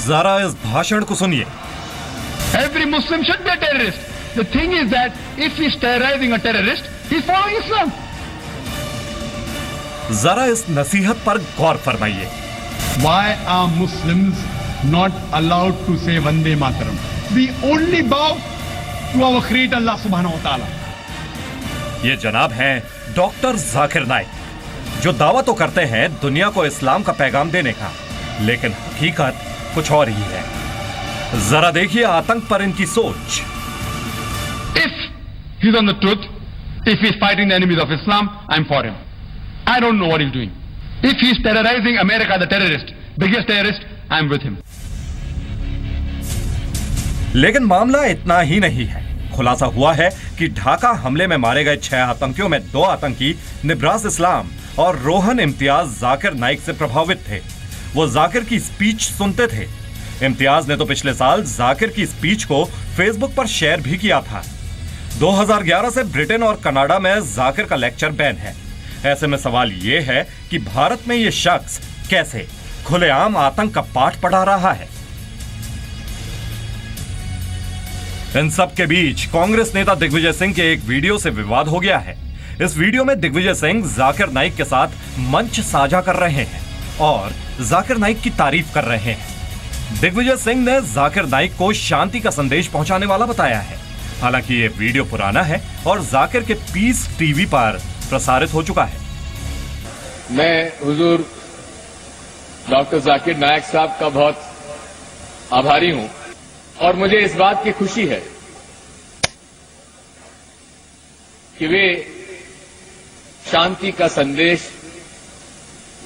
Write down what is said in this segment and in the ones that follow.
जरा इस भाषण को सुनिए। Every Muslim should be a terrorist. The thing is that if he's terrorizing a terrorist, he's following Islam. जरा इस नसीहत पर गौर फरमाइए। Why are Muslims not allowed to say Vande Mataram? We only bow to our Creator Allah Subhanahu wa Taala. ये जनाब हैं doctor Zakir Naik, जो दावा तो करते हैं दुनिया को इस्लाम का पैगाम देने का, लेकिन हकीकत कुछ और ही है। जरा देखिए आतंक पर इनकी सोच। If he's on the truth, if he's fighting the enemies of Islam, I'm for him. I don't know what he's doing. If he's terrorizing America, the terrorist, biggest terrorist, I'm with him. लेकिन मामला इतना ही नहीं है। खुलासा हुआ है कि ढाका हमले में मारे गए 6 आतंकियों में 2 आतंकी निब्रास इस्लाम और रोहन इम्तियाज जाकिर नाइक से प्रभावित थे। वो जाकिर की स्पीच सुनते थे। इम्तियाज ने तो पिछले साल जाकिर की स्पीच को फेसबुक पर शेयर भी किया था। 2011 से ब्रिटेन और कनाडा में जाकिर का लेक्चर बैन है। ऐसे में सवाल यह है कि भारत में यह शख्स कैसे खुलेआम आतंक का पाठ पढ़ा रहा है। इन सब के बीच कांग्रेस नेता दिग्विजय सिंह के एक वीडियो से विवाद हो गया है। इस वीडियो में दिग्विजय सिंह जाकिर नाइक के साथ मंच साझा कर रहे हैं और जाकिर नाइक की तारीफ कर रहे हैं। दिग्विजय सिंह ने जाकिर नाइक को शांति का संदेश पहुंचाने वाला बताया है। हालांकि ये वीडियो पुराना है और जाकिर के पीस टीवी पर प्रसारित हो चुका है। मैं हुजूर डॉक्टर जाकिर नाइक साहब का बहुत आभारी हूं और मुझे इस बात की खुशी है कि वे शांति का संदेश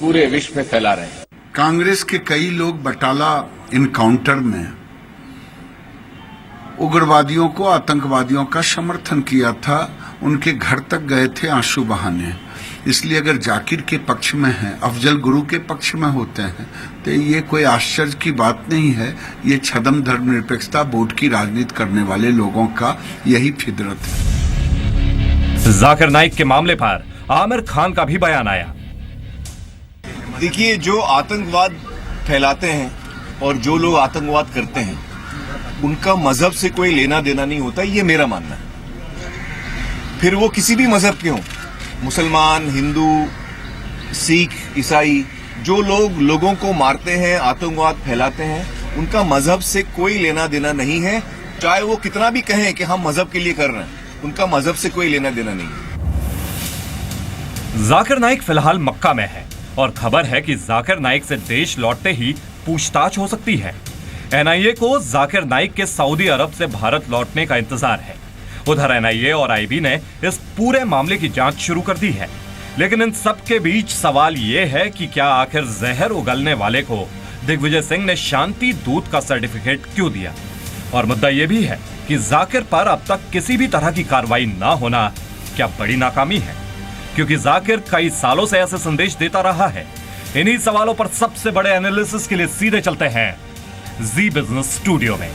पूरे विश्व में फैला रहे हैं। कांग्रेस के कई लोग बटाला इनकाउंटर में उग्रवादियों को, आतंकवादियों का समर्थन किया था, उनके घर तक गए थे आंसू बहाने। इसलिए अगर जाकिर के पक्ष में हैं, अफजल गुरु के पक्ष में होते हैं, तो ये कोई आश्चर्य की बात नहीं है। ये छदम धर्मनिरपेक्षता बोर्ड की राजनीति करने वाले लोगों का यही फितरत है। जाकिर नाइक के मामले पर आमिर खान का भी बयान आया। देखिए, जो आतंकवाद फैलाते हैं और जो लोग आतंकवाद करते हैं उनका मजहब से कोई लेना देना नहीं होता, ये मेरा मानना है। फिर वो किसी भी मजहब के हों, मुसलमान, हिंदू, सिख, ईसाई, जो लोग लोगों को मारते हैं, आतंकवाद फैलाते हैं, उनका मजहब से कोई लेना देना नहीं है। चाहे वो कितना भी कहें कि हम मजहब के लिए कर रहे हैं, उनका मजहब से कोई लेना देना नहीं है। जाकिर नाइक फिलहाल मक्का में है और खबर है कि जाकिर नाइक से देश लौटते ही पूछताछ हो सकती है। एनआईए को जाकिर नाइक के सऊदी अरब से भारत लौटने का इंतजार है। उधर एनआईए और आईबी ने इस पूरे मामले की जांच शुरू कर दी है। लेकिन इन सब के बीच सवाल यह है कि क्या आखिर जहर उगलने वाले को दिग्विजय सिंह ने शांति दूत का सर्टिफिकेट क्यों दिया? और मुद्दा यह भी है कि जाकिर पर अब तक किसी भी तरह की कार्रवाई ना होना क्या बड़ी नाकामी है? क्योंकि जाकिर कई सालों से ऐसे संदेश देता रहा है। इन्हीं सवालों पर सबसे बड़े एनालिसिस के लिए सीधे चलते हैं जी बिजनेस स्टूडियो में।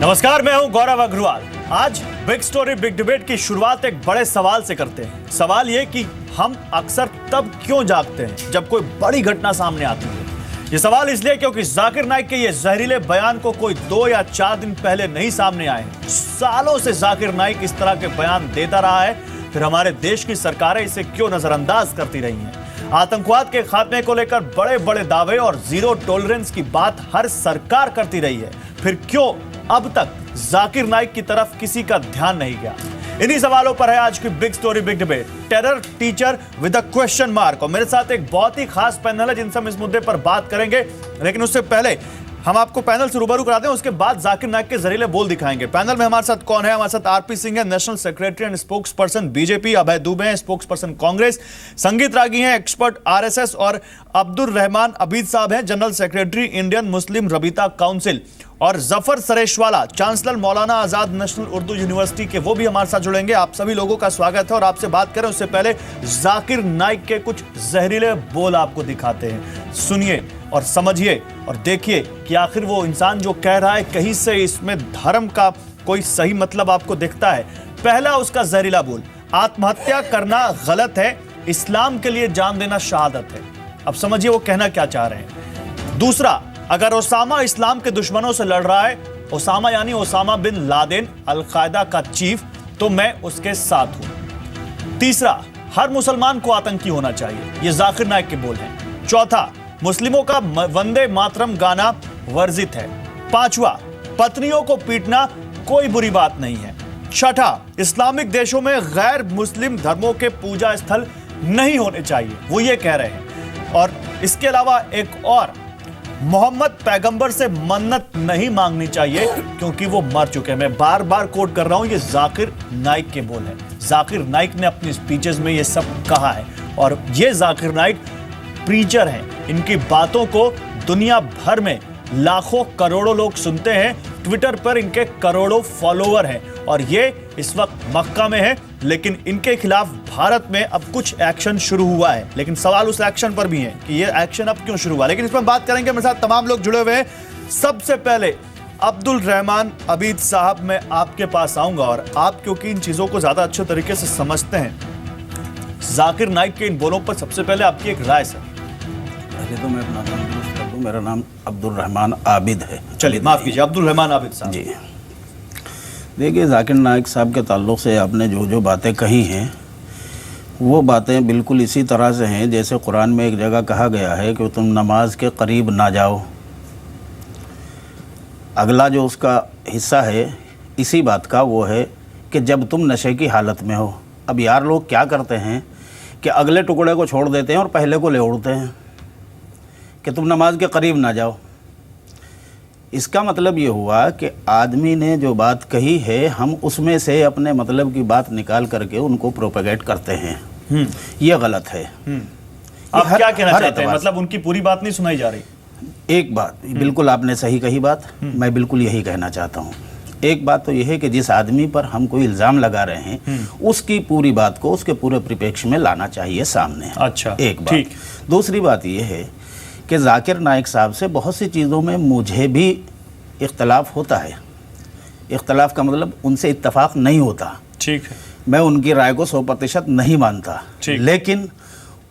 नमस्कार, मैं हूं गौरव अग्रवाल। आज बिग स्टोरी बिग डिबेट की शुरुआत एक बड़े सवाल से करते हैं। सवाल यह कि हम अक्सर तब क्यों जागते हैं जब कोई बड़ी घटना सामने आती है। ये सवाल इसलिए क्योंकि जाकिर नाइक के ये जहरीले बयान को कोई 2 या 4 दिन पहले नहीं सामने आए। सालों से जाकिर नाइक इस तरह के बयान देता रहा है, फिर हमारे देश की सरकारें इसे क्यों नजरअंदाज करती रही हैं। आतंकवाद के खात्मे को लेकर बड़े बड़े दावे और जीरो टॉलरेंस की बात हर सरकार करती रही है, फिर क्यों अब तक जाकिर नाइक की तरफ किसी का ध्यान नहीं गया? इन्हीं सवालों पर है आज की big story big debate, terror teacher with a question mark. और मेरे साथ एक बहुत ही खास पैनल है जिनसे हम इस मुद्दे पर बात करेंगे। लेकिन उससे पहले हम आपको पैनल से रूबरू कराते हैं, उसके बाद जाकिर नाइक के जहरीले बोल दिखाएंगे। पैनल में हमारे साथ कौन है? हमारे साथ आरपी सिंह है, national secretary and spokesperson BJP, Abhay Dubey हैं, स्पोक्स पर्सन कांग्रेस, संगीत रागी हैं, एक्सपर्ट आरएसएस, और अब्दुल रहमान अबीद साहब हैं, general secretary Indian Muslim Rabita council, और Zafar Sareshwala, chancellor Maulana Azad national Urdu university के, वो भी हमारे साथ जुड़ेंगे। आप सभी लोगों का स्वागत है। और आपसे बात करें उससे पहले जाकिर नाइक के कुछ जहरीले बोल आपको दिखाते हैं, सुनिए और समझिए और देखिए कि आखिर वो इंसान जो कह रहा है कहीं से इसमें धर्म का कोई सही मतलब आपको दिखता है। पहला उसका जहरीला बोल, आत्महत्या करना गलत है, इस्लाम के लिए जान देना शहादत है। अब समझिए वो कहना क्या चाह रहे हैं। दूसरा, अगर ओसामा इस्लाम के दुश्मनों से लड़ रहा है, ओसामा यानी ओसामा बिन लादेन, अल-कायदा का चीफ, तो मैं उसके साथ हूं। तीसरा, हर मुसलमान को आतंकी होना चाहिए, ये जाकिर नाइक के बोल हैं। चौथा, मुस्लिमों का वंदे मातरम गाना वर्जित है। पांचवा, पत्नियों को पीटना कोई बुरी बात नहीं है। छठा, इस्लामिक देशों में गैर मुस्लिम धर्मों के पूजा स्थल नहीं होने चाहिए, वो ये कह रहे हैं। और इसके अलावा एक और, मोहम्मद पैगंबर से मन्नत नहीं मांगनी चाहिए क्योंकि वो मर चुके हैं। मैं बार बार कोट कर रहा हूं, ये जाकिर नाइक के बोल हैं। जाकिर नाइक ने अपनी स्पीचेस में ये सब कहा है और ये जाकिर नाइक प्रीचर हैं। इनकी बातों को दुनिया भर में लाखों करोड़ों लोग सुनते हैं। ट्विटर पर इनके करोड़ों फॉलोअर हैं और ये इस वक्त मक्का में है, लेकिन इनके खिलाफ भारत में अब कुछ एक्शन शुरू हुआ है। लेकिन सवाल उस एक्शन पर भी है कि ये एक्शन अब क्यों शुरू हुआ, लेकिन इस पर बात करेंगे। मेरे साथ तमाम लोग जुड़े हुए हैं। सबसे पहले अब्दुल रहमान अबीद साहब, मैं आपके पास आऊंगा और आप क्योंकि इन चीजों को ज्यादा अच्छे तरीके से समझते हैं, जाकिर नाइक के इन बोलों पर सबसे पहले आपकी एक राय सर। पहले तो मैं अपना नाम दुरुस्त कर दूं, मेरा नाम अब्दुल रहमान आबिद है। चलिए माफ कीजिए, अब्दुल रहमान आबिद साहब जी। देखिए, जाकिर नाइक साहब के ताल्लुक़ से आपने जो जो बातें कही हैं, वो बातें बिल्कुल इसी तरह से हैं जैसे कुरान में एक जगह कहा गया है कि तुम नमाज के करीब ना जाओ। अगला जो उसका हिस्सा है इसी बात का, वो है कि जब तुम नशे की हालत में हो। अब यार लोग क्या करते हैं कि अगले टुकड़े को छोड़ देते हैं और पहले को ले उड़ते हैं कि तुम नमाज के करीब ना जाओ। इसका मतलब ये हुआ कि आदमी ने जो बात कही है, हम उसमें से अपने मतलब की बात निकाल करके उनको प्रोपेगेट करते हैं। ये गलत है। आप क्या कहना चाहते हैं? मतलब उनकी पूरी बात नहीं सुनाई जा रही। एक बात बिल्कुल आपने सही कही बात, मैं बिल्कुल यही कहना चाहता हूँ। एक बात तो यह है कि जिस आदमी पर हम कोई इल्ज़ाम लगा रहे हैं उसकी पूरी बात को उसके पूरे परिप्रेक्ष्य में लाना चाहिए सामने। अच्छा, एक बात। दूसरी बात यह है कि जाकिर नाइक साहब से बहुत सी चीज़ों में मुझे भी इख्तलाफ होता है। इख्तलाफ का मतलब उनसे इत्तफाक नहीं होता। ठीक है, मैं उनकी राय को 100% नहीं मानता, लेकिन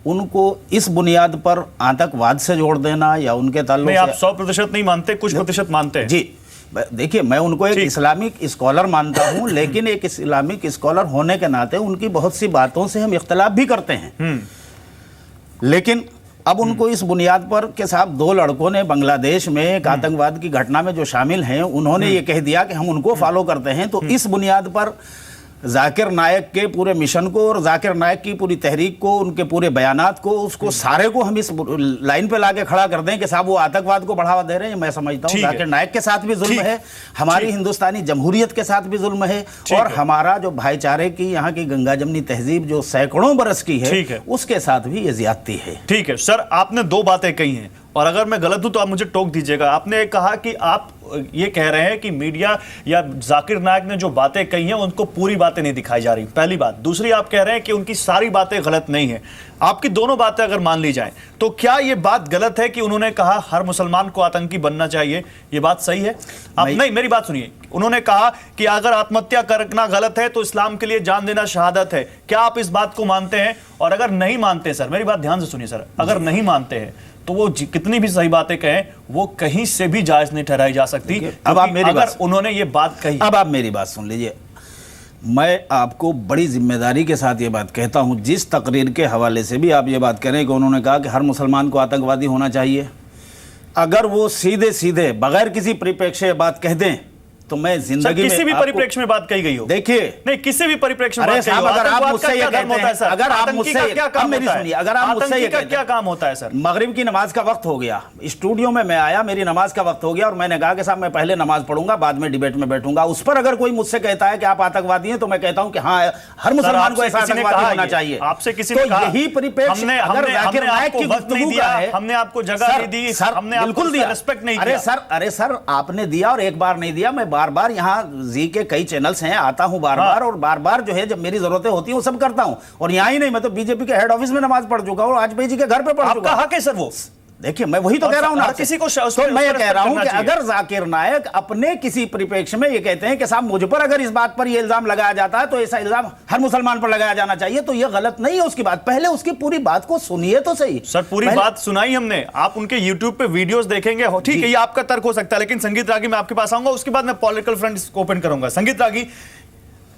उनको इस बुनियाद पर आतंकवाद से जोड़ देना या उनके ताल्लुक नहीं, आप 100% नहीं मानते, कुछ प्रतिशत मानते हैं। जी, देखिए, मैं उनको एक इस्लामिक स्कॉलर मानता हूं, लेकिन एक इस्लामिक स्कॉलर होने के नाते उनकी बहुत सी बातों से हम इख्तलाफ भी करते हैं। लेकिन अब उनको इस बुनियाद पर कि साहब दो लड़कों ने बांग्लादेश में एक आतंकवाद की घटना में जो शामिल हैं उन्होंने ये कह दिया कि हम उनको फॉलो करते हैं, तो इस बुनियाद पर जाकिर नाइक के पूरे मिशन को और जाकिर नाइक की पूरी तहरीक को, उनके पूरे बयानात को, उसको सारे को हम इस लाइन पे लाके खड़ा कर दें कि साहब वो आतंकवाद को बढ़ावा दे रहे हैं। मैं समझता हूँ जाकिर नाइक के साथ भी जुल्म है, हमारी हिंदुस्तानी जमहूरियत के साथ भी जुल्म है, और हमारा जो भाईचारे की यहाँ की गंगा जमनी तहजीब जो सैकड़ों बरस की है उसके साथ भी ये ज्यादती है। ठीक है सर, आपने दो बातें कही हैं और अगर मैं गलत हूं तो आप मुझे टोक दीजिएगा। आपने कहा कि आप ये कह रहे हैं कि मीडिया या जाकिर नाइक ने जो बातें कही हैं उनको पूरी बातें नहीं दिखाई जा रही, पहली बात। दूसरी, आप कह रहे हैं कि उनकी सारी बातें गलत नहीं है। आपकी दोनों बातें अगर मान ली जाएं तो क्या यह बात गलत है कि उन्होंने कहा हर मुसलमान को आतंकी बनना चाहिए? यह बात सही है? आप नहीं, मेरी बात सुनिए। उन्होंने कहा कि अगर आत्महत्या करना गलत है तो इस्लाम के लिए जान देना शहादत है। क्या आप इस बात को मानते हैं? और अगर नहीं मानते, सर मेरी बात ध्यान से सुनिए सर, अगर नहीं मानते हैं तो वो कितनी भी सही बातें कहें वो कहीं से भी जायज नहीं ठहराई जा सकती। अब आप मेरी बात, उन्होंने ये बात कही, अब आप मेरी बात सुन लीजिए। मैं आपको बड़ी जिम्मेदारी के साथ ये बात कहता हूं, जिस तकरीर के हवाले से भी आप ये बात करें कि उन्होंने कहा कि हर मुसलमान को आतंकवादी होना चाहिए, अगर वो सीधे सीधे बगैर किसी परिप्रेक्ष्य बात कह दें तो मैं जिंदगी में किसी भी परिप्रेक्ष्य में बात कही गई हो, देखिए नहीं किसी भी परिप्रेक्ष्य में बात कही हो, अगर आप मुझसे ये कहते हैं, अगर आप मुझसे क्या काम मेरी सुनिए, अगर आप मुझसे ये क्या काम होता है सर? मगरिब की नमाज का वक्त हो गया, स्टूडियो में मैं आया, मेरी नमाज का वक्त हो गया और मैंने कहा कि साहब मैं पहले नमाज पढ़ूंगा बाद में डिबेट में बैठूंगा। उस पर अगर कोई मुझसे कहता है कि आप आतंकवादी हैं तो मैं कहता हूं कि हाँ, हर मुसलमान को ऐसा आतंकवादी होना चाहिए। आपसे किसी ने कहा, यही परिप्रेक्ष्य अगर जाकिर नाइक की गुफ्तगू का है, हमने आपको जगह नहीं दी, हमने बिल्कुल दिया, रिस्पेक्ट नहीं दिया। अरे सर आपने दिया और एक बार नहीं दिया। मैं बार बार यहाँ जी के कई चैनल्स हैं, आता हूं बार बार और बार बार जो है जब मेरी जरूरतें होती हैं वो सब करता हूं। और यहां ही नहीं, मैं तो बीजेपी के हेड ऑफिस में नमाज पढ़ चुका हूं, वाजपेयी जी के घर पे पढ़ चुका हूं। आपका हक है सर, वो देखिए मैं वही तो कह रहा हूं ना, किसी को तो मैं ये कह रहा हूं कि अगर जाकिर नायक अपने किसी परिप्रेक्ष्य में ये कहते हैं कि साहब मुझ पर अगर इस बात पर ये इल्जाम लगाया जाता है तो ऐसा इल्जाम हर मुसलमान पर लगाया जाना चाहिए, तो ये गलत नहीं है उसकी बात। पहले उसकी पूरी बात को सुनिए तो सही। सर पूरी बात सुनाई हमने, आप उनके YouTube पे वीडियोस देखेंगे, ठीक है ये आपका तर्क हो सकता है, लेकिन संगीत रागी मैं आपके पास आऊंगा, उसके बाद मैं पॉलिटिकल फ्रंट ओपन करूंगा। संगीत रागी,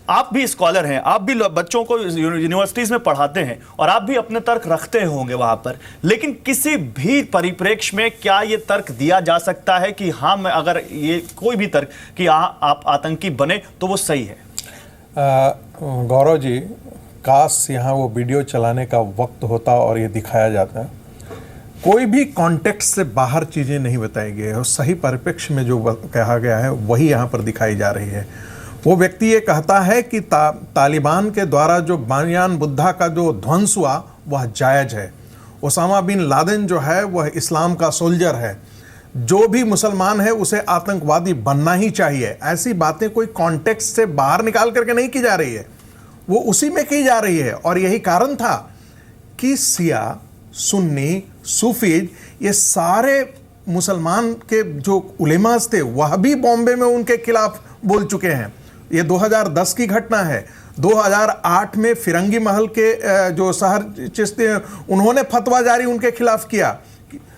आप भी स्कॉलर हैं, आप भी बच्चों को यूनिवर्सिटीज में पढ़ाते हैं और आप भी अपने तर्क रखते होंगे वहां पर, लेकिन किसी भी परिप्रेक्ष्य में क्या ये तर्क दिया जा सकता है कि हाँ मैं अगर ये कोई भी तर्क कि आप आतंकी बने तो वो सही है? गौरव जी, काश यहाँ वो वीडियो चलाने का वक्त होता और ये दिखाया जाता। कोई भी कॉन्टेक्स्ट से बाहर चीज़ें नहीं बताई गई है और सही परिप्रेक्ष्य में जो कहा गया है वही यहाँ पर दिखाई जा रही है। वो व्यक्ति ये कहता है कि तालिबान के द्वारा जो बानियान बुद्धा का जो ध्वंस हुआ वह जायज़ है। ओसामा बिन लादेन जो है वह इस्लाम का सोल्जर है। जो भी मुसलमान है उसे आतंकवादी बनना ही चाहिए। ऐसी बातें कोई कॉन्टेक्स्ट से बाहर निकाल करके नहीं की जा रही है, वो उसी में की जा रही है। और यही कारण था कि शिया, सुन्नी, सूफीज, ये सारे मुसलमान के जो उलेमास थे वह भी बॉम्बे में उनके खिलाफ बोल चुके हैं। ये 2010 की घटना है। 2008 में फिरंगी महल के जो शहर चिश्ती उन्होंने फतवा जारी उनके खिलाफ किया,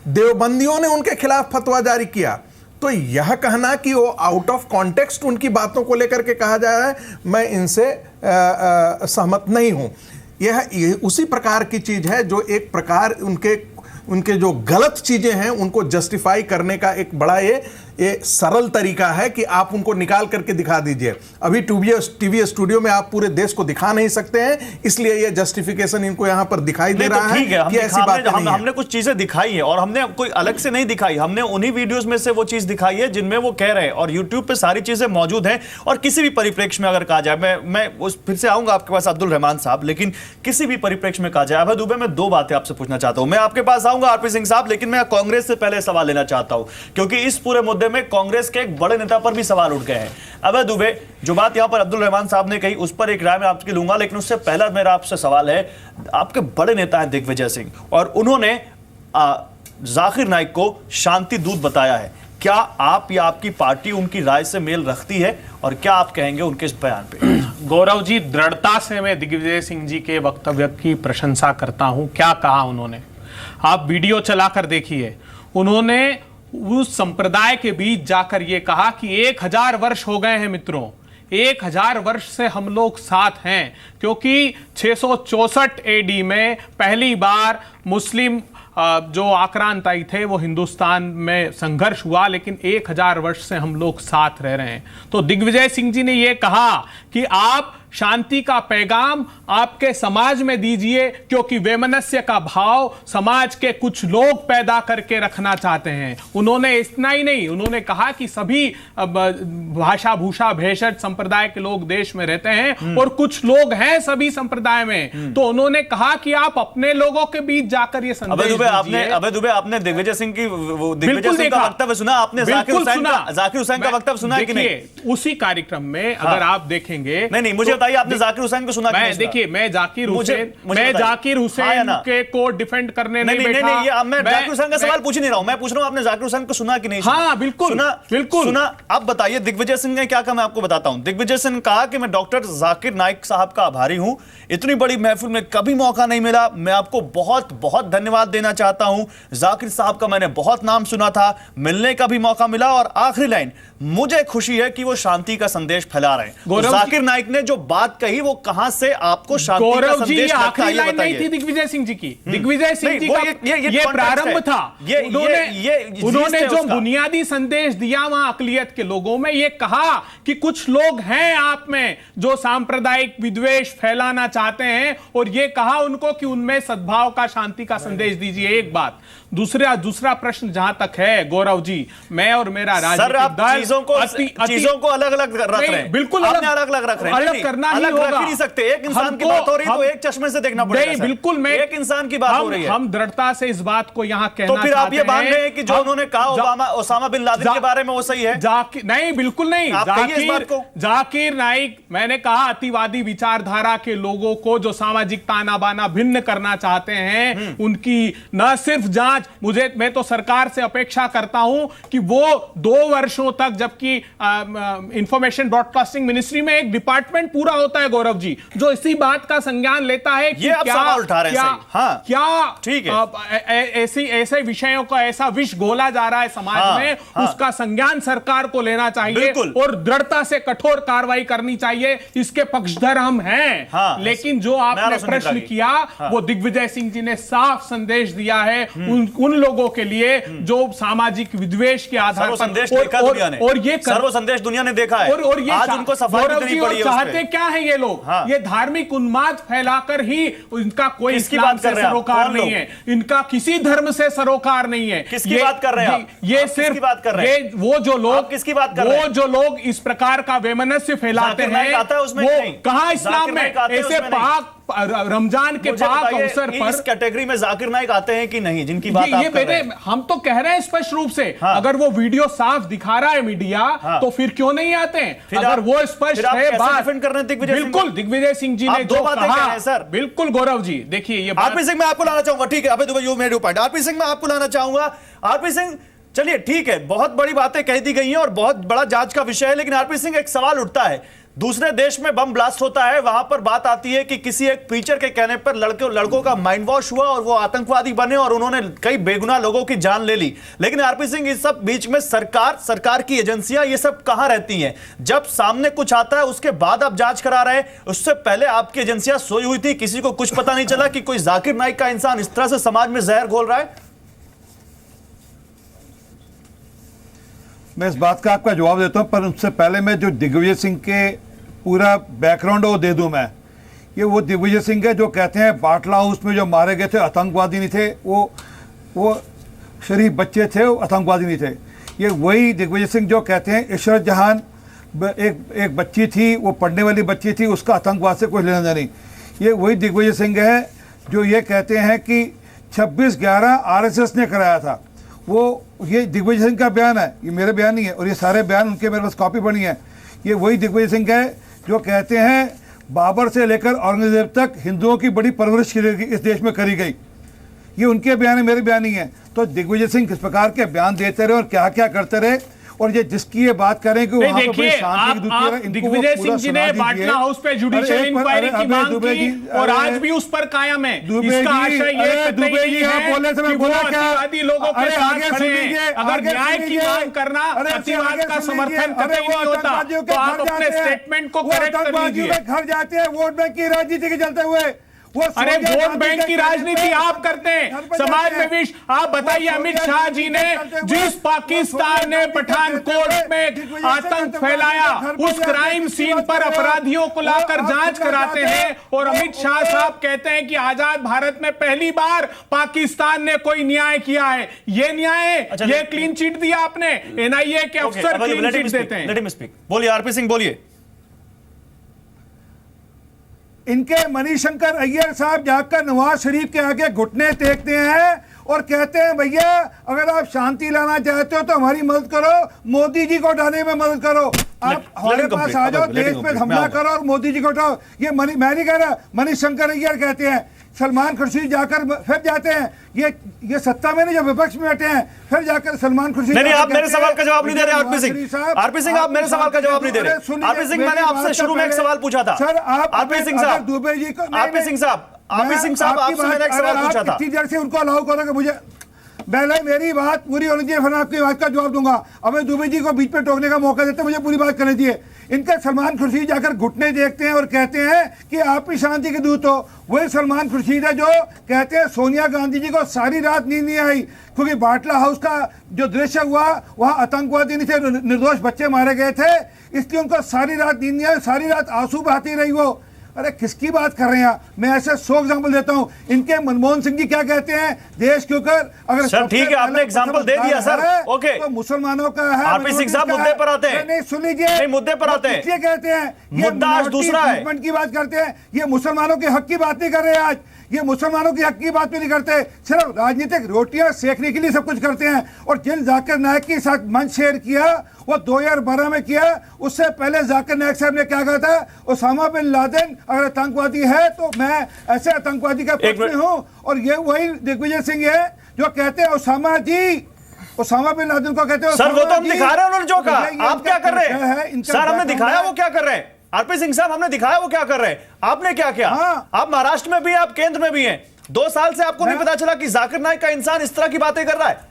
देवबंदियों ने उनके खिलाफ फतवा जारी किया। तो यह कहना कि वो आउट ऑफ कॉन्टेक्स्ट उनकी बातों को लेकर के कहा जा रहा है, मैं इनसे सहमत नहीं हूं। यह उसी प्रकार की चीज है जो एक प्रकार उनके जो गलत चीजें हैं उनको जस्टिफाई करने का एक बड़ा ये सरल तरीका है कि आप उनको निकाल करके दिखा दीजिए। अभी टीवी स्टूडियो में आप पूरे देश को दिखा नहीं सकते हैं, इसलिए ये जस्टिफिकेशन इनको यहां पर दिखाई दे रहा है कि ऐसी बात नहीं है। हमने कुछ चीजें दिखाई है और हमने कोई अलग से नहीं दिखाई, हमने उन्हीं वीडियोस में से वो चीज दिखाई है जिनमें वो कह रहे हैं और यूट्यूब पे सारी चीजें मौजूद हैं। और किसी भी परिप्रेक्ष्य में अगर कहा जाए, मैं फिर से आऊंगा आपके पास अब्दुल रहमान साहब, लेकिन किसी भी परिप्रेक्ष्य में कहा जाए, अभय दुबे मैं दो बातें आपसे पूछना चाहता हूं। मैं आपके पास आऊंगा आरपी सिंह साहब, लेकिन मैं कांग्रेस से पहले सवाल लेना चाहता हूं क्योंकि इस पूरे मुद्दे में कांग्रेस के एक बड़े नेता पर भी सवाल उठ गए हैं। अभय दुबे, जो बात यहां पर अब्दुल रहमान साहब ने कही उस पर एक राय मैं आपकी लूंगा, लेकिन उससे पहला मेरा आपसे सवाल है, आपके बड़े नेता हैं दिग्विजय सिंह और उन्होंने जाकिर नाइक को शांति दूत बताया है। क्या आप या आपकी पार्टी उनकी राय से मेल रखती है और क्या आप कहेंगे उनके इस बयान पे? गौरव जी, दृढ़ता से मैं दिग्विजय सिंह जी के वक्तव्य की प्रशंसा करता हूं। क्या कहा उन्होंने, आप वीडियो चलाकर देखिए। उन्होंने उस संप्रदाय के बीच जाकर यह कहा कि 1000 वर्ष हो गए हैं मित्रों, 1000 वर्ष से हम लोग साथ हैं, क्योंकि 664 एडी में पहली बार मुस्लिम जो आक्रांताई थे वो हिंदुस्तान में संघर्ष हुआ, लेकिन 1000 वर्ष से हम लोग साथ रह रहे हैं। तो दिग्विजय सिंह जी ने यह कहा कि आप शांति का पैगाम आपके समाज में दीजिए, क्योंकि वैमनस्य का भाव समाज के कुछ लोग पैदा करके रखना चाहते हैं। उन्होंने इतना ही नहीं, उन्होंने कहा कि सभी भाषा भूषा भेषज संप्रदाय के लोग देश में रहते हैं और कुछ लोग हैं सभी संप्रदाय में। तो उन्होंने कहा कि आप अपने लोगों के बीच जाकर ये संदेश दीजिए। अभय दुबे, आपने दिग्विजय सिंह का वक्तव्य सुना? आपने जाकिर हुसैन का वक्तव्य सुना कि नहीं? उसी कार्यक्रम में अगर आप देखेंगे, नहीं मुझे बताइए, आपने जाकिर हुसैन को सुना? देखिए, मैं जाकिर हुसैन के को डिफेंड करने नहीं बैठा। नहीं, मैं जाकिर हुसैन का सवाल पूछ नहीं रहा हूं, मैं पूछ रहा हूं आपने जाकिर हुसैन को सुना कि नहीं? हाँ बिल्कुल सुना। आप बताइए दिग्विजय सिंह ने क्या कहा, मैं आपको बताता हूं। दिग्विजय सिंह ने कहा कि मैं डॉक्टर जाकिर नाइक साहब का आभारी हूं, इतनी बड़ी महफिल में कभी मौका नहीं मिला, मैं आपको बहुत बहुत धन्यवाद देना चाहता हूं। जाकिर साहब का मैंने बहुत नाम सुना था, मिलने का भी मौका मिला, और आखिरी लाइन, मुझे खुशी है कि वो शांति का संदेश फैला रहे हैं। तो जाकिर नाइक ने जो बात कही वो कहां से आपको शांति का संदेश लगता है, ये बताइए। नहीं थी दिग्विजय सिंह जी की, दिग्विजय सिंह जी का ये प्रारंभ था। उन्होंने जो बुनियादी संदेश दिया वहां अकलियत के लोगों में, ये कहा कि कुछ लोग हैं आप में जो सांप्रदायिक विद्वेष फैलाना चाहते हैं, और ये कहा उनको कि उनमें सद्भाव का, शांति का संदेश दीजिए। एक बात। दूसरा प्रश्न जहां तक है गौरव जी, मैं और मेरा राजनीतिक दल चीजों को अलग अलग रख रहे हैं। बिल्कुल अलग अलग रख रहे हैं। अलग करने करना ही अलग होगा। रख ही नहीं सकते। एक इंसान की बात हो रही है तो एक चश्मे से देखना पड़ेगा। नहीं, बिल्कुल, मैं एक इंसान की बात हो रही है। हम दृढ़ता से इस बात को यहाँ कहना तो फिर आप ये मान रहे हैं कि जो उन्होंने कहा ओसामा बिन लादेन के बारे में वो सही है? नहीं, बिल्कुल नहीं। आप कहिए इस बात को। जाकिर नाइक, मैंने कहा अतिवादी विचारधारा के लोगों को जो सामाजिक ताना बाना भिन्न करना चाहते हैं, उनकी न सिर्फ जांच, मैं तो सरकार से अपेक्षा करता हूं कि वो 2 वर्षों तक, जबकि इंफॉर्मेशन ब्रॉडकास्टिंग मिनिस्ट्री में एक डिपार्टमेंट पूरा होता है गौरव जी, जो इसी बात का संज्ञान लेता है कि ऐसे विषयों का ऐसा विष घोला जा रहा है समाज में, उसका संज्ञान सरकार को लेना चाहिए और दृढ़ता से कठोर कार्रवाई करनी चाहिए। इसके पक्षधर हम हैं। लेकिन जो आपने प्रश्न किया, वो दिग्विजय सिंह जी ने साफ संदेश दिया है उन लोगों के लिए जो सामाजिक विद्वेष के आधार पर, और ये सर्व संदेश दुनिया ने देखा है, और ये आज उनको सफाई देनी पड़ी है। चाहते क्या है ये लोग? ये धार्मिक उन्माद फैलाकर ही, इनका कोई इस्लाम से सरोकार नहीं है, इनका किसी धर्म से सरोकार नहीं है। किसकी बात कर रहे हैं? ये सिर्फ ये वो जो लोग, किसकी बात कर रहे हैं? वो जो लोग इस प्रकार का वेमनस्य फैलाते हैं, वो कहां इस्लाम में ऐसे पाक रमजान के पाक अवसर पर इस कैटेगरी में जाकिर नाइक आते हैं कि नहीं, जिनकी बात आप कर रहे हैं? हम तो कह रहे हैं स्पष्ट रूप से, अगर वो वीडियो साफ दिखा रहा है मीडिया, तो फिर क्यों नहीं आते हैं? अगर वो स्पष्ट है बात, बिल्कुल दिग्विजय सिंह जी ने जो कहा, सर बिल्कुल गौरव जी, देखिए ये आरपी सिंह मैं आपको लाना चाहूंगा। ठीक है, अबे Dubey you made you point. RP Singh मैं आपको लाना चाहूंगा। आरपी सिंह चलिए ठीक है, बहुत बड़ी बातें कह दी गई हैं और बहुत बड़ा जांच का विषय है, लेकिन आरपी सिंह एक सवाल उठता है, दूसरे देश में बम ब्लास्ट होता है, वहां पर बात आती है कि किसी एक प्रीचर के कहने पर लड़कों का माइंड वॉश हुआ और वो आतंकवादी बने और उन्होंने कई बेगुनाह लोगों की जान ले ली। लेकिन आरपी सिंह, इस सब बीच में सरकार की एजेंसियां ये सब कहां रहती हैं? जब सामने कुछ आता है उसके बाद आप जांच करा रहे हैं, उससे पहले आपकी एजेंसियां सोई हुई थी, किसी को कुछ पता नहीं चला कि कोई जाकिर नाइक का इंसान इस तरह से समाज में जहर घोल रहा है? मैं इस बात का आपका जवाब देता हूं, पर उससे पहले मैं जो दिग्विजय सिंह के पूरा बैकग्राउंड वो दे दूं। मैं ये वो दिग्विजय सिंह है जो कहते हैं बाटला हाउस में जो मारे गए थे आतंकवादी नहीं थे, वो शरीफ बच्चे थे, वो आतंकवादी नहीं थे। ये वही दिग्विजय सिंह जो कहते हैं इशरत जहान एक बच्ची थी, वो पढ़ने वाली बच्ची थी, उसका आतंकवाद से कोई लेना देना नहीं। ये वही दिग्विजय सिंह है जो ये कहते हैं कि 26/11 RSS ने कराया था। ये दिग्विजय सिंह का बयान है, ये मेरे बयान नहीं है, और ये सारे बयान उनके मेरे पास कॉपी पड़ी है। ये वही दिग्विजय सिंह है जो कहते हैं बाबर से लेकर औरंगजेब तक हिंदुओं की बड़ी परवरिश इस देश में करी गई। ये उनके बयान है, मेरे बयान नहीं है। तो दिग्विजय सिंह किस प्रकार के बयान देते रहे और क्या क्या करते रहे, और ये जिसकी ये बात करें कि वहां पर बड़ी शांति की दूसरी, दिग्विजय सिंह जी ने बाटला हाउस पे जुडिशियल इंक्वायरी की मांग की और आज भी उस पर कायम है। इसका आशय ये नहीं है कि वो अतिवादी लोगों के साथ खड़े हैं। अगर न्याय की मांग करना अतिवाद का समर्थन कतई नहीं होता, तो आप अपने स्टेटमेंट को करेक्ट कर लीजिए। घर जाते हैं वोट बैंक की राजनीति के चलते हुए। अरे वोट बैंक की राजनीति आप करते हैं, समाज में विष। आप बताइए, अमित शाह जी ने जिस पाकिस्तान ने पठानकोट में आतंक फैलाया, उस क्राइम सीन पर अपराधियों को लाकर जांच कराते हैं, और अमित शाह साहब कहते हैं कि आजाद भारत में पहली बार पाकिस्तान ने कोई न्याय किया है। ये न्याय, ये क्लीन चिट दिया आपने। NIA के अफसर क्लीन चिट देते हैं। बोलिए आरपी सिंह, बोलिए। इनके मणिशंकर अय्यर साहब जाकर नवाज शरीफ के आगे घुटने टेकते हैं और कहते हैं भैया अगर आप शांति लाना चाहते हो तो हमारी मदद करो, मोदी जी को उठाने में मदद करो, आप हमारे पास आ जाओ, देश पे हमला करो और मोदी जी को उठाओ। ये मैं नहीं कह रहा, मणिशंकर अय्यर कहते हैं। सलमान खुर्शीद जाकर फिर जाते हैं, ये सत्ता में नहीं, जब विपक्ष में बैठे हैं, फिर जाकर सलमान खुर्शीद। नहीं, आप मेरे सवाल का जवाब नहीं दे रहे आरपी सिंह। आरपी सिंह, आप मेरे सवाल का जवाब नहीं दे रहे। आरपी सिंह, मैंने आपसे शुरू में एक सवाल पूछा था। सर आप आरपी सिंह साहब, दुबे जी को, आरपी सिंह साहब, आपसे मैंने एक सवाल पूछा था। इतनी देर से उनको अलाउ करोगे मुझे, पहले मेरी बात पूरी होनी चाहिए, फिर आपकी बात का जवाब दूंगा। अबे दुबे जी को बीच में टोकने का मौका देते, मुझे पूरी बात करनी चाहिए। इनका सलमान खुर्शीद जाकर घुटने देखते हैं और कहते हैं कि आप ही शांति के दूत हो। वही सलमान खुर्शीद है जो कहते हैं सोनिया गांधी जी को सारी रात नींद नहीं आई क्योंकि बाटला हाउस का जो दृश्य हुआ वहां आतंकवादी नहीं थे, निर्दोष बच्चे मारे गए थे, इसलिए उनको सारी रात नींद नहीं आई, सारी रात आंसू बहाती रही वो। अरे किसकी बात कर रहे हैं आप? मैं ऐसे 100 एग्जाम्पल देता हूँ। इनके मनमोहन सिंह जी क्या कहते हैं, देश के ऊपर अगर सर ठीक है, आपने एग्जाम्पल दे दिया सर, ओके, तो मुसलमानों का है। आरपी सिंह साहब मुद्दे पर आते हैं। नहीं सुन लीजिए, नहीं मुद्दे पर आते हैं। ये कहते हैं मुद्दा आज दूसरा है की बात करते हैं, ये मुसलमानों के हक की बात नहीं कर रहे हैं। आज ये मुसलमानों की हक की बात भी नहीं करते, सिर्फ राजनीतिक रोटियां सेकने के लिए सब कुछ करते हैं। और जिन जाकिर नायक के साथ मंच शेयर किया वो 2012 में किया, उससे पहले जाकिर नायक साहब ने क्या कहा था, ओसामा बिन लादेन अगर आतंकवादी है तो मैं ऐसे आतंकवादी का पक्ष में हूँ। और ये वही दिग्विजय सिंह है जो कहते हैं ओसामा बिन लादेन को कहते हैं। सर वो तो हम दिखा रहे हैं उन्होंने जो कहा, आप क्या कर रहे हैं सर? हमने दिखाया वो क्या कर रहे हैं। आरपी सिंह साहब हमने दिखाया वो क्या कर रहे हैं, आपने क्या किया? आप महाराष्ट्र में भी, आप केंद्र में भी हैं, 2 साल से आपको नहीं पता चला कि जाकिर नाइक का इंसान इस तरह की बातें कर रहा है?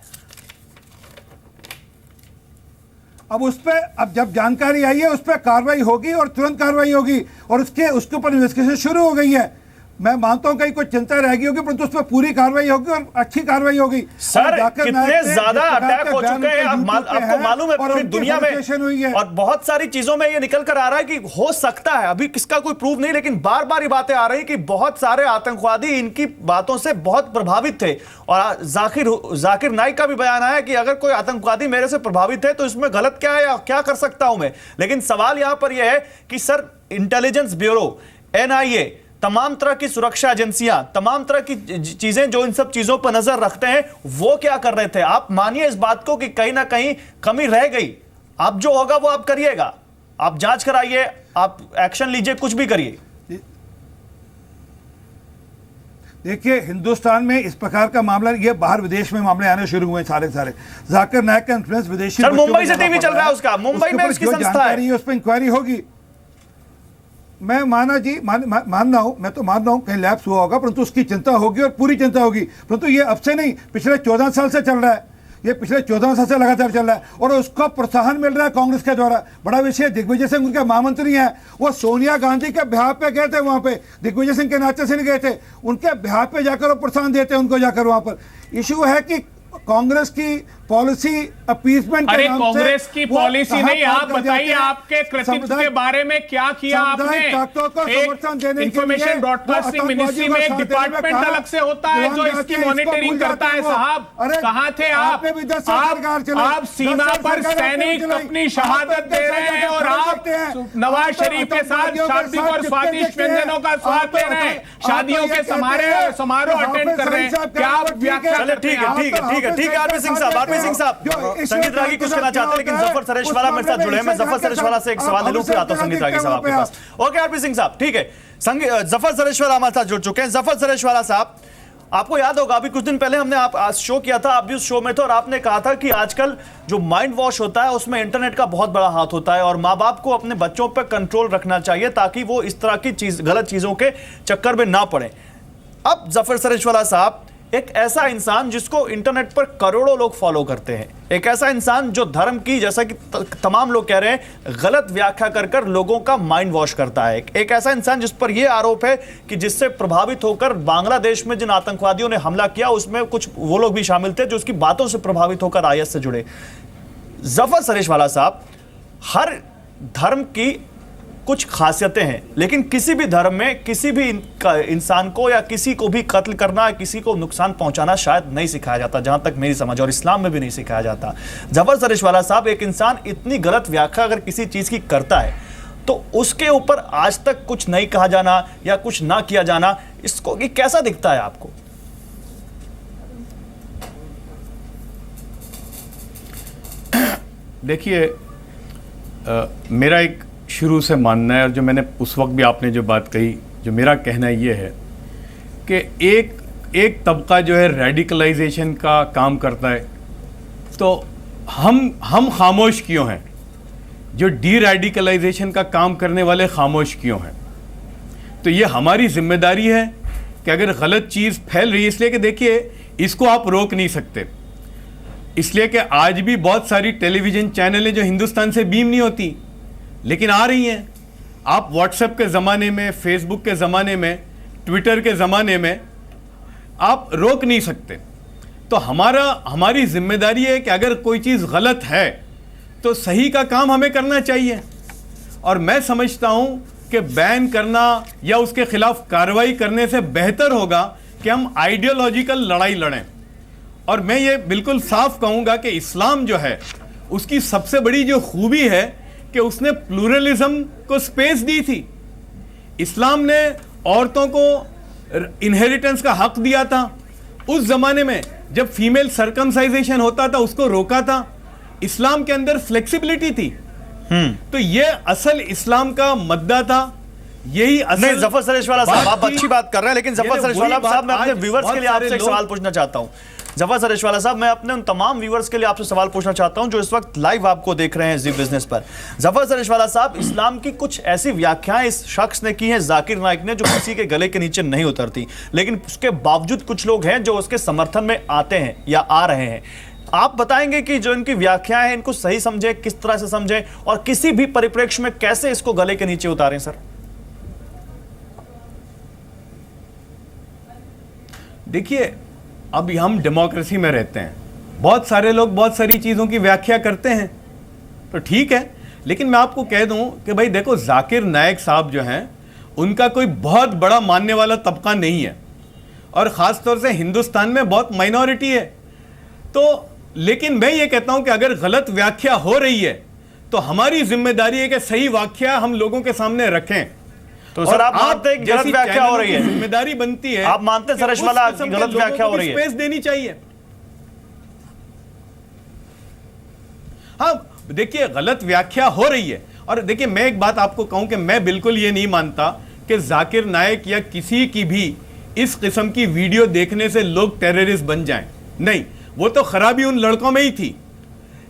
अब उस पर अब जब जानकारी आई है उस पर कार्रवाई होगी और तुरंत कार्रवाई होगी और उसके ऊपर इन्वेस्टिगेशन शुरू हो गई है। मैं मानता हूं कहीं कोई चिंता रह गई होगी, परंतु उस पर पूरी कार्रवाई होगी और अच्छी कार्रवाई होगी। सर कितने ज्यादा अटैक हो चुके हैं आपको मालूम है पूरी दुनिया में, और बहुत सारी चीजों में ये निकल कर आ रहा है कि हो सकता है, अभी किसका कोई प्रूफ नहीं, लेकिन बार बार ये बातें आ रही कि बहुत सारे आतंकवादी इनकी बातों से बहुत प्रभावित थे। और जाकिर नाइक का भी बयान आया कि अगर कोई आतंकवादी मेरे से प्रभावित है तो इसमें गलत क्या है या क्या कर सकता हूं मैं। लेकिन सवाल यहां पर यह है कि सर इंटेलिजेंस ब्यूरो, NIA, तमाम तरह की सुरक्षा एजेंसियां, तमाम तरह की चीजें जो इन सब चीजों पर नजर रखते हैं, वो क्या कर रहे थे? आप मानिए इस बात को कि कहीं ना कहीं कमी रह गई। आप जो होगा वो आप करिएगा, आप जांच कराइए, आप एक्शन लीजिए, कुछ भी करिए। देखिए हिंदुस्तान में इस प्रकार का मामला, ये बाहर विदेश में मामले आने शुरू हुए सारे जाकिर नाइक का इन्फ्लुएंस विदेशी। सर मुंबई से टीवी चल रहा है उसका, मुंबई में उसकी संस्था है, उस पर इंक्वायरी होगी। मैं मान रहा हूं, मैं तो मान रहा हूं कहीं लैप्स हुआ होगा, परंतु उसकी चिंता होगी और पूरी चिंता होगी। परंतु ये अब से नहीं, पिछले 14 साल से चल रहा है, ये पिछले 14 साल से लगातार चल रहा है और उसको प्रोत्साहन मिल रहा है कांग्रेस के द्वारा। बड़ा विषय, दिग्विजय सिंह उनके महामंत्री हैं, वो सोनिया गांधी के बिहार पे गए थे, वहां पे दिग्विजय सिंह के नाते से नहीं गए थे, उनके बिहार पे जाकर वो प्रोत्साहन देते हैं उनको जाकर वहां पर। इशू है कि कांग्रेस की पॉलिसी अपीसमेंट, अरे कांग्रेस की पॉलिसी नहीं, आप बताइए आपके कृतित्व के बारे में क्या किया आपने। इंफॉर्मेशन ब्रॉडकास्टिंग मिनिस्ट्री में एक डिपार्टमेंट अलग से होता है जो इसकी मॉनिटरिंग करता है। साहब कहां थे आप सीमा पर सैनिक अपनी शहादत दे रहे हैं और आप नवाज शरीफ के साथ शाब्दिक और स्वादिष्ट व्यंजनों का स्वाद ले रहे हैं, शादियों के समारोह अटेंड कर रहे हैं। क्या आप व्याख्या? ठीक है आरपी सिंह साहब, संगीत रागी कुछ कहना चाहते हैं, लेकिन जफर सरेशवाला मेरे साथ जुड़े हैं। मैं जफर सरेशवाला से एक सवाल ले लूं, फिर आता हूं संगीत रागी साहब आपके पास। ओके आरपी सिंह साहब, ठीक है, जफर सरेशवाला हमारे साथ जुड़ चुके हैं। जफर सरेशवाला साहब, आपको याद होगा अभी कुछ दिन पहले हमने आप शो किया था, आप भी उस शो में थे, और आपने कहा था कि आजकल जो माइंड वॉश होता है उसमें इंटरनेट का बहुत बड़ा हाथ होता है और माँ बाप को अपने बच्चों पर कंट्रोल रखना चाहिए ताकि वो इस तरह की गलत चीजों के चक्कर में ना पड़े। अब जफर सरेशवाला साहब, एक ऐसा इंसान जिसको इंटरनेट पर करोड़ों लोग फॉलो करते हैं, एक ऐसा इंसान जो धर्म की, जैसा कि तमाम लोग कह रहे हैं, गलत व्याख्या कर लोगों का माइंड वॉश करता है, एक ऐसा इंसान जिस पर यह आरोप है कि जिससे प्रभावित होकर बांग्लादेश में जिन आतंकवादियों ने हमला किया उसमें कुछ वो लोग भी शामिल थे जो उसकी बातों से प्रभावित होकर IS से जुड़े। जफर सरेशवाला साहब, हर धर्म की कुछ खासियतें हैं, लेकिन किसी भी धर्म में किसी भी इंसान को या किसी को भी कत्ल करना, किसी को नुकसान पहुंचाना शायद नहीं सिखाया जाता, जहां तक मेरी समझ, और इस्लाम में भी नहीं सिखाया जाता। जफर सरेशवाला साहब, एक इंसान इतनी गलत व्याख्या अगर किसी चीज की करता है तो उसके ऊपर आज तक कुछ नहीं कहा जाना या कुछ ना किया जाना, इसको ये कैसा दिखता है आपको? देखिए, मेरा एक शुरू से मानना है, और जो मैंने उस वक्त भी आपने जो बात कही, जो मेरा कहना ये है कि एक तबका जो है रेडिकलाइजेशन का काम करता है, तो हम खामोश क्यों हैं? जो डी रेडिकलाइजेशन का काम करने वाले खामोश क्यों हैं? तो ये हमारी जिम्मेदारी है कि अगर गलत चीज़ फैल रही है, इसलिए कि देखिए इसको आप रोक नहीं सकते, इसलिए कि आज भी बहुत सारी टेलीविज़न चैनल हैं जो हिंदुस्तान से बीम नहीं होती लेकिन आ रही हैं। आप व्हाट्सएप के ज़माने में, फेसबुक के ज़माने में, ट्विटर के ज़माने में आप रोक नहीं सकते। तो हमारी जिम्मेदारी है कि अगर कोई चीज़ गलत है तो सही का काम हमें करना चाहिए। और मैं समझता हूँ कि बैन करना या उसके खिलाफ कार्रवाई करने से बेहतर होगा कि हम आइडियोलॉजिकल लड़ाई लड़ें। और मैं ये बिल्कुल साफ कहूंगा कि इस्लाम जो है उसकी सबसे बड़ी जो खूबी है कि उसने प्लूरलिज्म को स्पेस दी थी। इस्लाम ने औरतों को इनहेरिटेंस का हक दिया था। उस जमाने में जब फीमेल सर्कमसाइजेशन होता था उसको रोका था। इस्लाम के अंदर फ्लेक्सिबिलिटी थी। तो ये असल इस्लाम का मद्दा था। यही असल नहीं, जफर सरेशवाला साहब आप बात अच्छी बात कर रहे हैं, लेकिन ये जफर तो सरेशवाला वही साहब मैं बात अपने आज व्यूवर्स बहुत के लिए आपसे सारे एक लोग- सवाल पूछना चाहता हूं। जफर सरेशवाला साहब, मैं अपने उन तमाम व्यूवर्स के लिए आपसे सवाल पूछना चाहता हूं जो इस वक्त लाइव आपको देख रहे हैं जी बिजनेस पर। जफर सरेशवाला साहब, इस्लाम की कुछ ऐसी व्याख्याएं इस शख्स ने की हैं, जाकिर नाइक ने, जो किसी के गले के नीचे नहीं उतरती, लेकिन उसके बावजूद कुछ लोग हैं जो उसके समर्थन में आते हैं या आ रहे हैं। आप बताएंगे कि जो इनकी व्याख्याएं हैं इनको सही समझे, किस तरह से समझे, और किसी भी परिप्रेक्ष्य में कैसे इसको गले के नीचे उतारें सर? देखिए, अब हम डेमोक्रेसी में रहते हैं, बहुत सारे लोग बहुत सारी चीज़ों की व्याख्या करते हैं, तो ठीक है। लेकिन मैं आपको कह दूं कि भाई देखो, जाकिर नाइक साहब जो हैं उनका कोई बहुत बड़ा मानने वाला तबका नहीं है, और ख़ास तौर से हिंदुस्तान में बहुत माइनॉरिटी है। तो लेकिन मैं ये कहता हूं कि अगर गलत व्याख्या हो रही है तो हमारी जिम्मेदारी है कि सही व्याख्या हम लोगों के सामने रखें। तो सर आप मानते हैं गलत व्याख्या हो रही है? जिम्मेदारी बनती है, आप मानते हैं सरेशवाला गलत व्याख्या हो रही है? स्पेस देनी चाहिए। हाँ, देखिए, गलत व्याख्या हो रही है। और देखिए, मैं एक बात आपको कहूं कि मैं बिल्कुल ये नहीं मानता कि जाकिर नाइक या किसी की भी इस किस्म की वीडियो देखने से लोग टेररिस्ट बन जाएं। नहीं, वो तो खराबी उन लड़कों में ही थी।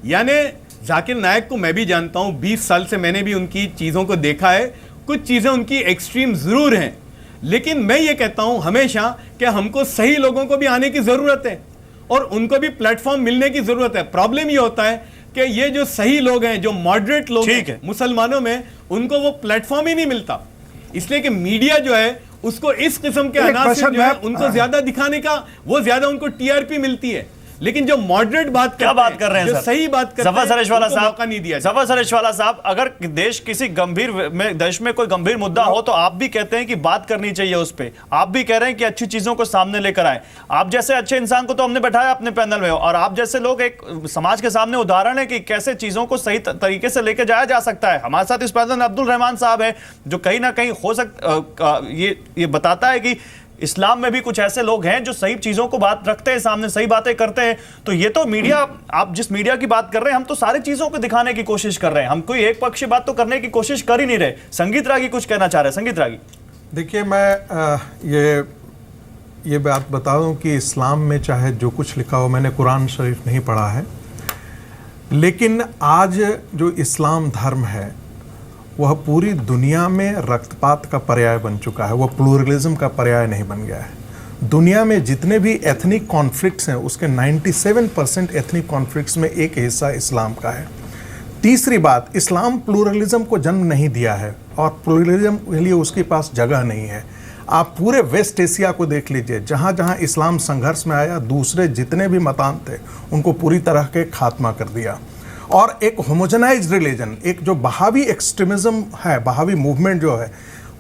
यानी जाकिर नाइक को मैं भी जानता हूं, 20 साल से मैंने भी उनकी चीज़ों को देखा है। कुछ चीज़ें उनकी एक्सट्रीम ज़रूर हैं, लेकिन मैं ये कहता हूं हमेशा कि हमको सही लोगों को भी आने की ज़रूरत है और उनको भी प्लेटफॉर्म मिलने की ज़रूरत है। प्रॉब्लम ये होता है कि ये जो सही लोग हैं, जो मॉडरेट लोग हैं मुसलमानों में, उनको वो प्लेटफॉर्म ही नहीं मिलता। इसलिए कि मीडिया जो है उसको इस किस्म के अनासिर जो है उनको ज्यादा दिखाने का, वो ज्यादा उनको टीआरपी मिलती है। लेकिन जो मॉडरेट बात क्या बात कर रहे हैं, जो सही बात करते जफर सरेशवाला उनको साहब, मौका नहीं दिया। जफर सरेशवाला साहब, अगर देश किसी गंभीर में, देश में कोई गंभीर मुद्दा हो तो आप भी कहते हैं कि बात करनी चाहिए उस पे। आप भी कह रहे हैं कि अच्छी चीजों को सामने लेकर आए। आप जैसे अच्छे इंसान को तो हमने बैठाया अपने पैनल में, और आप जैसे लोग एक समाज के सामने उदाहरण है कि कैसे चीजों को सही तरीके से लेकर जाया जा सकता है। हमारे साथ इस पैनल में अब्दुल रहमान साहब है, जो कहीं ना कहीं हो सकता ये बताता है कि इस्लाम में भी कुछ ऐसे लोग हैं जो सही चीजों को बात रखते हैं सामने, सही बातें करते हैं। तो ये तो मीडिया, आप जिस मीडिया की बात कर रहे हैं, हम तो सारी चीजों को दिखाने की कोशिश कर रहे हैं। हम कोई एक पक्षी बात तो करने की कोशिश कर ही नहीं रहे। संगीत रागी कुछ कहना चाह रहे हैं। संगीत रागी, देखिए, मैं ये बात बता दूं कि इस्लाम में चाहे जो कुछ लिखा हो, मैंने कुरान शरीफ नहीं पढ़ा है, लेकिन आज जो इस्लाम धर्म है वह पूरी दुनिया में रक्तपात का पर्याय बन चुका है। वह प्लूरलिज्म का पर्याय नहीं बन गया है। दुनिया में जितने भी एथनिक कॉन्फ्लिक्ट्स हैं उसके 97% एथनिक कॉन्फ्लिक्ट्स में एक हिस्सा इस्लाम का है। तीसरी बात, इस्लाम प्लूरलिज्म को जन्म नहीं दिया है और प्लूरलिज्म के लिए उसके पास जगह नहीं है। आप पूरे वेस्ट एशिया को देख लीजिए, जहाँ जहाँ इस्लाम संघर्ष में आया, दूसरे जितने भी मतान थे उनको पूरी तरह के खात्मा कर दिया। और एक होमोजेनाइज्ड रिलीजन, एक जो बहावी एक्सट्रीमिज्म है, बहावी मूवमेंट जो है,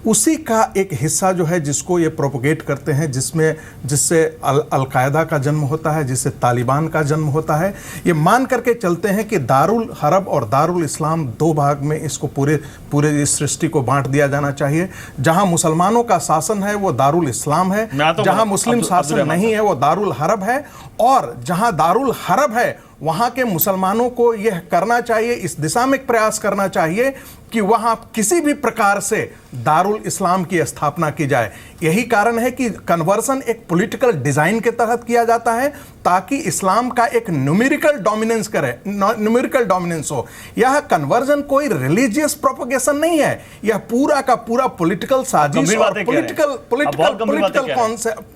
उसी का एक हिस्सा जो है जिसको ये प्रोपोगेट करते हैं, जिससे अल-कायदा का जन्म होता है, जिससे तालिबान का जन्म होता है। ये मान करके चलते हैं कि दारुल हरब और दारुल इस्लाम दो भाग में इसको पूरे इस सृष्टि को बांट दिया जाना चाहिए। जहां मुसलमानों का शासन है वो दारुल इस्लाम है, जहां मुस्लिम शासन नहीं है वो दारुल हरब है, और जहां दारुल हरब है वहां के मुसलमानों को यह करना चाहिए, इस दिशा में प्रयास करना चाहिए कि वहां किसी भी प्रकार से दारुल इस्लाम की स्थापना की जाए। यही कारण है कि कन्वर्सन एक पॉलिटिकल डिजाइन के तहत किया जाता है ताकि इस्लाम का एक न्यूमेरिकल डोमिनेंस हो। यह कन्वर्जन कोई रिलीजियस प्रोपगेशन नहीं है, यह पूरा का पूरा पॉलिटिकल साजिश और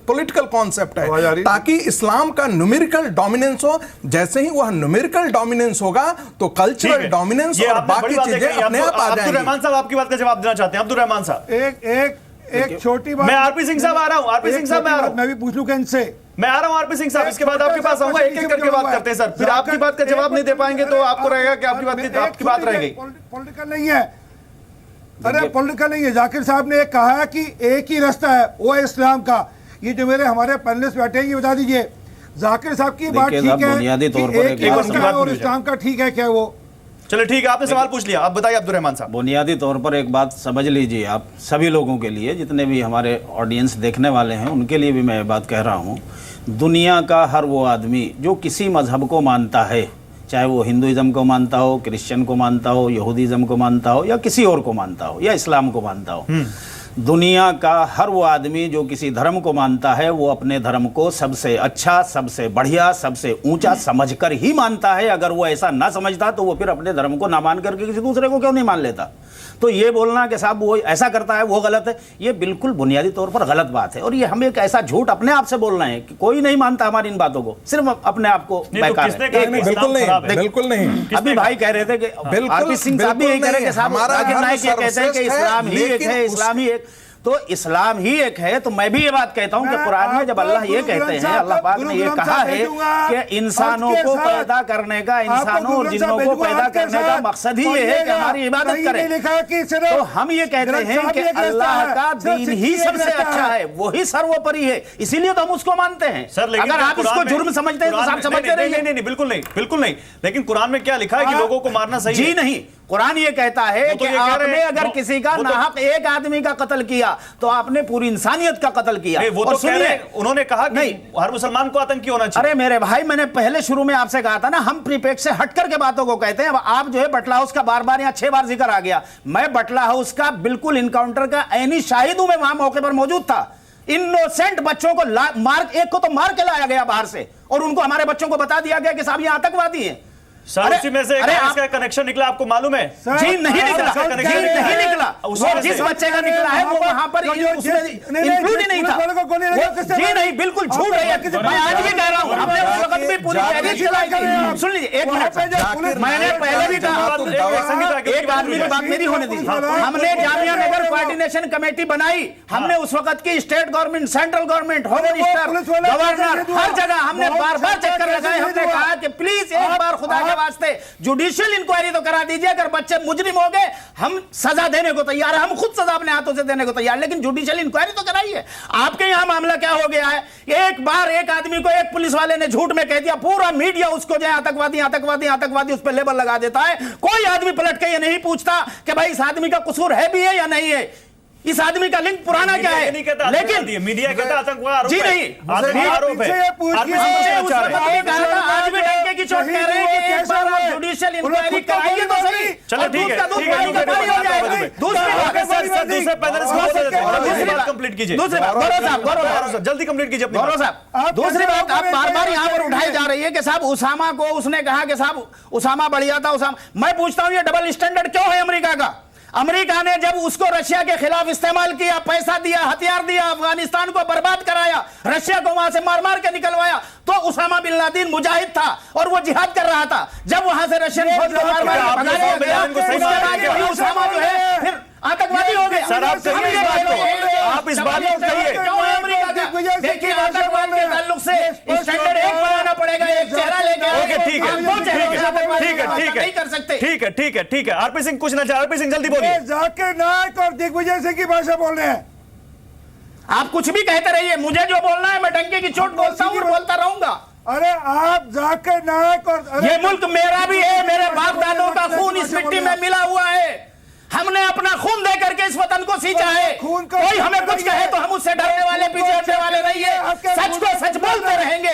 पॉलिटिकल कॉन्सेप्ट है ताकि इस्लाम का न्यूमेरिकल डोमिनेंस हो। जैसे ही वह न्यूमेरिकल डोमिनेंस होगा तो कल्चरल डोमिनेंस और बाकी चीजें अपने आप आ जाएंगी। अब्दुल रहमान साहब आपकी बात का जवाब देना चाहते हैं। अब्दुल रहमान साहब, एक छोटी बात, मैं आरपी सिंह साहब आ रहा हूं। आरपी सिंह साहब, मैं भी पूछ लूं इनसे, मैं आ रहा हूं। आरपी सिंह साहब, इसके बाद आपके पास आऊंगा, एक एक करके बात करते हैं सर। फिर आपकी बात का जवाब नहीं दे पाएंगे तो आपको रहेगा कि आपकी बात रह गई। पॉलिटिकल नहीं है। अरे पॉलिटिकल नहीं है, जाकिर साहब ने कहा है कि एक ही रास्ता है, वो है इस्लाम का। ये जो मेरे हमारे पैनलिस्ट बैठे हैं ये बता दीजिए, जाकिर साहब की बात ठीक है, बुनियादी तौर पर एक ही रास्ता है और इस्लाम का ठीक है क्या? वो चलो ठीक है, आपने सवाल पूछ लिया, अब बताइए अब्दुल रहमान साहब। बुनियादी तौर पर एक बात समझ लीजिए, आप सभी लोगों के लिए, जितने भी हमारे ऑडियंस देखने वाले हैं उनके लिए भी मैं ये बात कह रहा हूँ, दुनिया का हर वो आदमी जो किसी मजहब को मानता है, चाहे वो हिंदुइज्म को मानता हो, क्रिश्चियन को मानता हो, यहूदीज़म को मानता हो, या किसी और को मानता हो, या इस्लाम को मानता हो, दुनिया का हर वो आदमी जो किसी धर्म को मानता है वो अपने धर्म को सबसे अच्छा, सबसे बढ़िया, सबसे ऊंचा समझकर ही मानता है। अगर वो ऐसा ना समझता तो वो फिर अपने धर्म को ना मान करके किसी दूसरे को क्यों नहीं मान लेता? तो ये बोलना कि साहब वो ऐसा करता है वो गलत है, ये बिल्कुल बुनियादी तौर पर गलत बात है। और ये हम एक ऐसा झूठ अपने आप से बोल रहे हैं कि कोई नहीं मानता हमारी इन बातों को, सिर्फ अपने आप को बेकार है। बिल्कुल नहीं, बिल्कुल नहीं। अभी भाई कह रहे थे कि आरपी सिंह साहब भी यही कह रहे हैं कि साहब जाकिर नाइक ये कहते हैं कि इस्लाम ही एक है, इस्लाम ही एक, तो इस्लाम ही एक है। तो मैं भी ये बात कहता हूँ कि कुरान में जब अल्लाह ये कहते हैं, अल्लाह पाक ने ये कहा है कि इंसानों को पैदा करने का, इंसानों और जिन्नों को पैदा करने का मकसद ही ये है कि हमारी इबादत करें। तो हम ये कहते हैं कि अल्लाह का दीन ही सबसे अच्छा है, वही सर्वोपरि है, इसीलिए तो हम उसको मानते हैं। अगर आप इसको जुर्म समझते हैं तो आप समझते रहिए। नहीं, बिल्कुल नहीं, बिल्कुल नहीं। लेकिन कुरान में क्या लिखा है कि लोगों को मारना सही है? जी नहीं, कुरान ये कहता है कि आपने अगर किसी का नाहक एक आदमी का कत्ल किया तो आपने पूरी इंसानियत का कत्ल किया। वो तो कह रहे हैं, उन्होंने कहा कि हर मुसलमान को आतंकी होना चाहिए। अरे मेरे भाई, मैंने पहले शुरू में आपसे कहा था ना, हम परिपेक्ष से हटकर के बातों को कहते हैं। अब आप जो है बटला हाउस का बार-बार यहाँ 6 बार जिक्र आ गया। मैं बटला हाउस का बिल्कुल इनकाउंटर का ऐनी शाहिद हूं, मैं वहां मौके पर मौजूद था। इनोसेंट बच्चों को एक को तो मार के लाया गया बाहर से, और उनको हमारे बच्चों को बता दिया गया कि साहब ये आतंकवादी है। सर उसी में से इसका कनेक्शन निकला, आपको मालूम है? जी नहीं निकला, जी नहीं निकला। वो जिस बच्चे का निकला है वो वहां पर इंक्लूड ही नहीं था। जी नहीं, बिल्कुल झूठ है। मैं आज भी कह रहा हूं, हमने उस वक्त भी पूरी तैयारी चलाई थी। सुन लीजिए एक मिनट, मैंने पहले भी कहा, एक आदमी की बात मेरी होने दी। हमने जामिया नगर कोऑर्डिनेशन कमेटी बनाई, हमने उस वक्त की state government, central government, home minister, governor, हर जगह हमने बार-बार चक्कर लगाए। हमने कहा कि प्लीज एक बार खुदा के वास्ते जुडिशियल इंक्वायरी तो करा दीजिए। अगर बच्चे मुजरिम हो गए हम सजा देने को तैयार है, हम खुद सजा अपने हाथों से देने को तैयार, लेकिन जुडिशियल इंक्वायरी तो कराइए। आपके यहां मामला क्या हो गया है? एक बार एक आदमी को एक पुलिस वाले ने झूठ में कह दिया, पूरा मीडिया उसको जो है आतंकवादी आतंकवादी आतंकवादी उस पर लेबल लगा देता है। कोई आदमी पलट के ये नहीं पूछता कि भाई इस आदमी का कसूर है भी है या नहीं है, इस आदमी का लिंक पुराना क्या है। लेकिन मीडिया कहता आतंकवाद जी नहीं, आरोप है। आज भी डंके की चोट कह रहे हैं कि एक बार आप जुडिशियल इंक्वायरी कराइए तो सही। चलो ठीक है, कंप्लीट कीजिए। दूसरी बात जल्दी कंप्लीट कीजिए अपनी गौरव साहब। दूसरी बात आप बार-बार यहां पर उठाई जा रही है कि साहब उसामा को उसने कहा कि साहब उसामा बढ़िया था। उसामा, मैं पूछता हूं ये डबल स्टैंडर्ड क्यों है अमेरिका का? अमेरिका ने जब उसको रशिया के खिलाफ इस्तेमाल किया, पैसा दिया, हथियार दिया, अफगानिस्तान को बर्बाद कराया, रशिया को वहां से मार मार के निकलवाया, तो उसामा बिन लादेन मुजाहिद था और वो जिहाद कर रहा था। जब वहां से रशियन फौज को मार मार के भगाया गया, उसके बाद भी उसामा जो है फिर आतंकवादी हो गया। सर आप इस बात को कहिए। देखिए आतंकवाद के ताल्लुक से स्टैंडर्ड एक बनाना पड़ेगा, एक चेहरा लेके। ओके ठीक है, नहीं कर सकते। ठीक है। आरपी सिंह कुछ ना चाहे, आरपी सिंह जल्दी बोलिए। जाकिर नाइक और दिग्विजय सिंह की भाषा बोल रहे हैं। आप कुछ भी कहते रहिए, मुझे जो बोलना है मैं डंके की चोट बोलता हूँ और बोलता रहूंगा। अरे आप जाकिर नाइक और ये मुल्क मेरा भी है, मेरे बाप दादों का खून इस मिट्टी में मिला हुआ है। हमने अपना खून दे करके इस वतन को सींचा है। कोई हमें कुछ कहे तो हम उससे डरने वाले, पीछे हटने वाले नहीं है। सच को सच बोलते रहेंगे।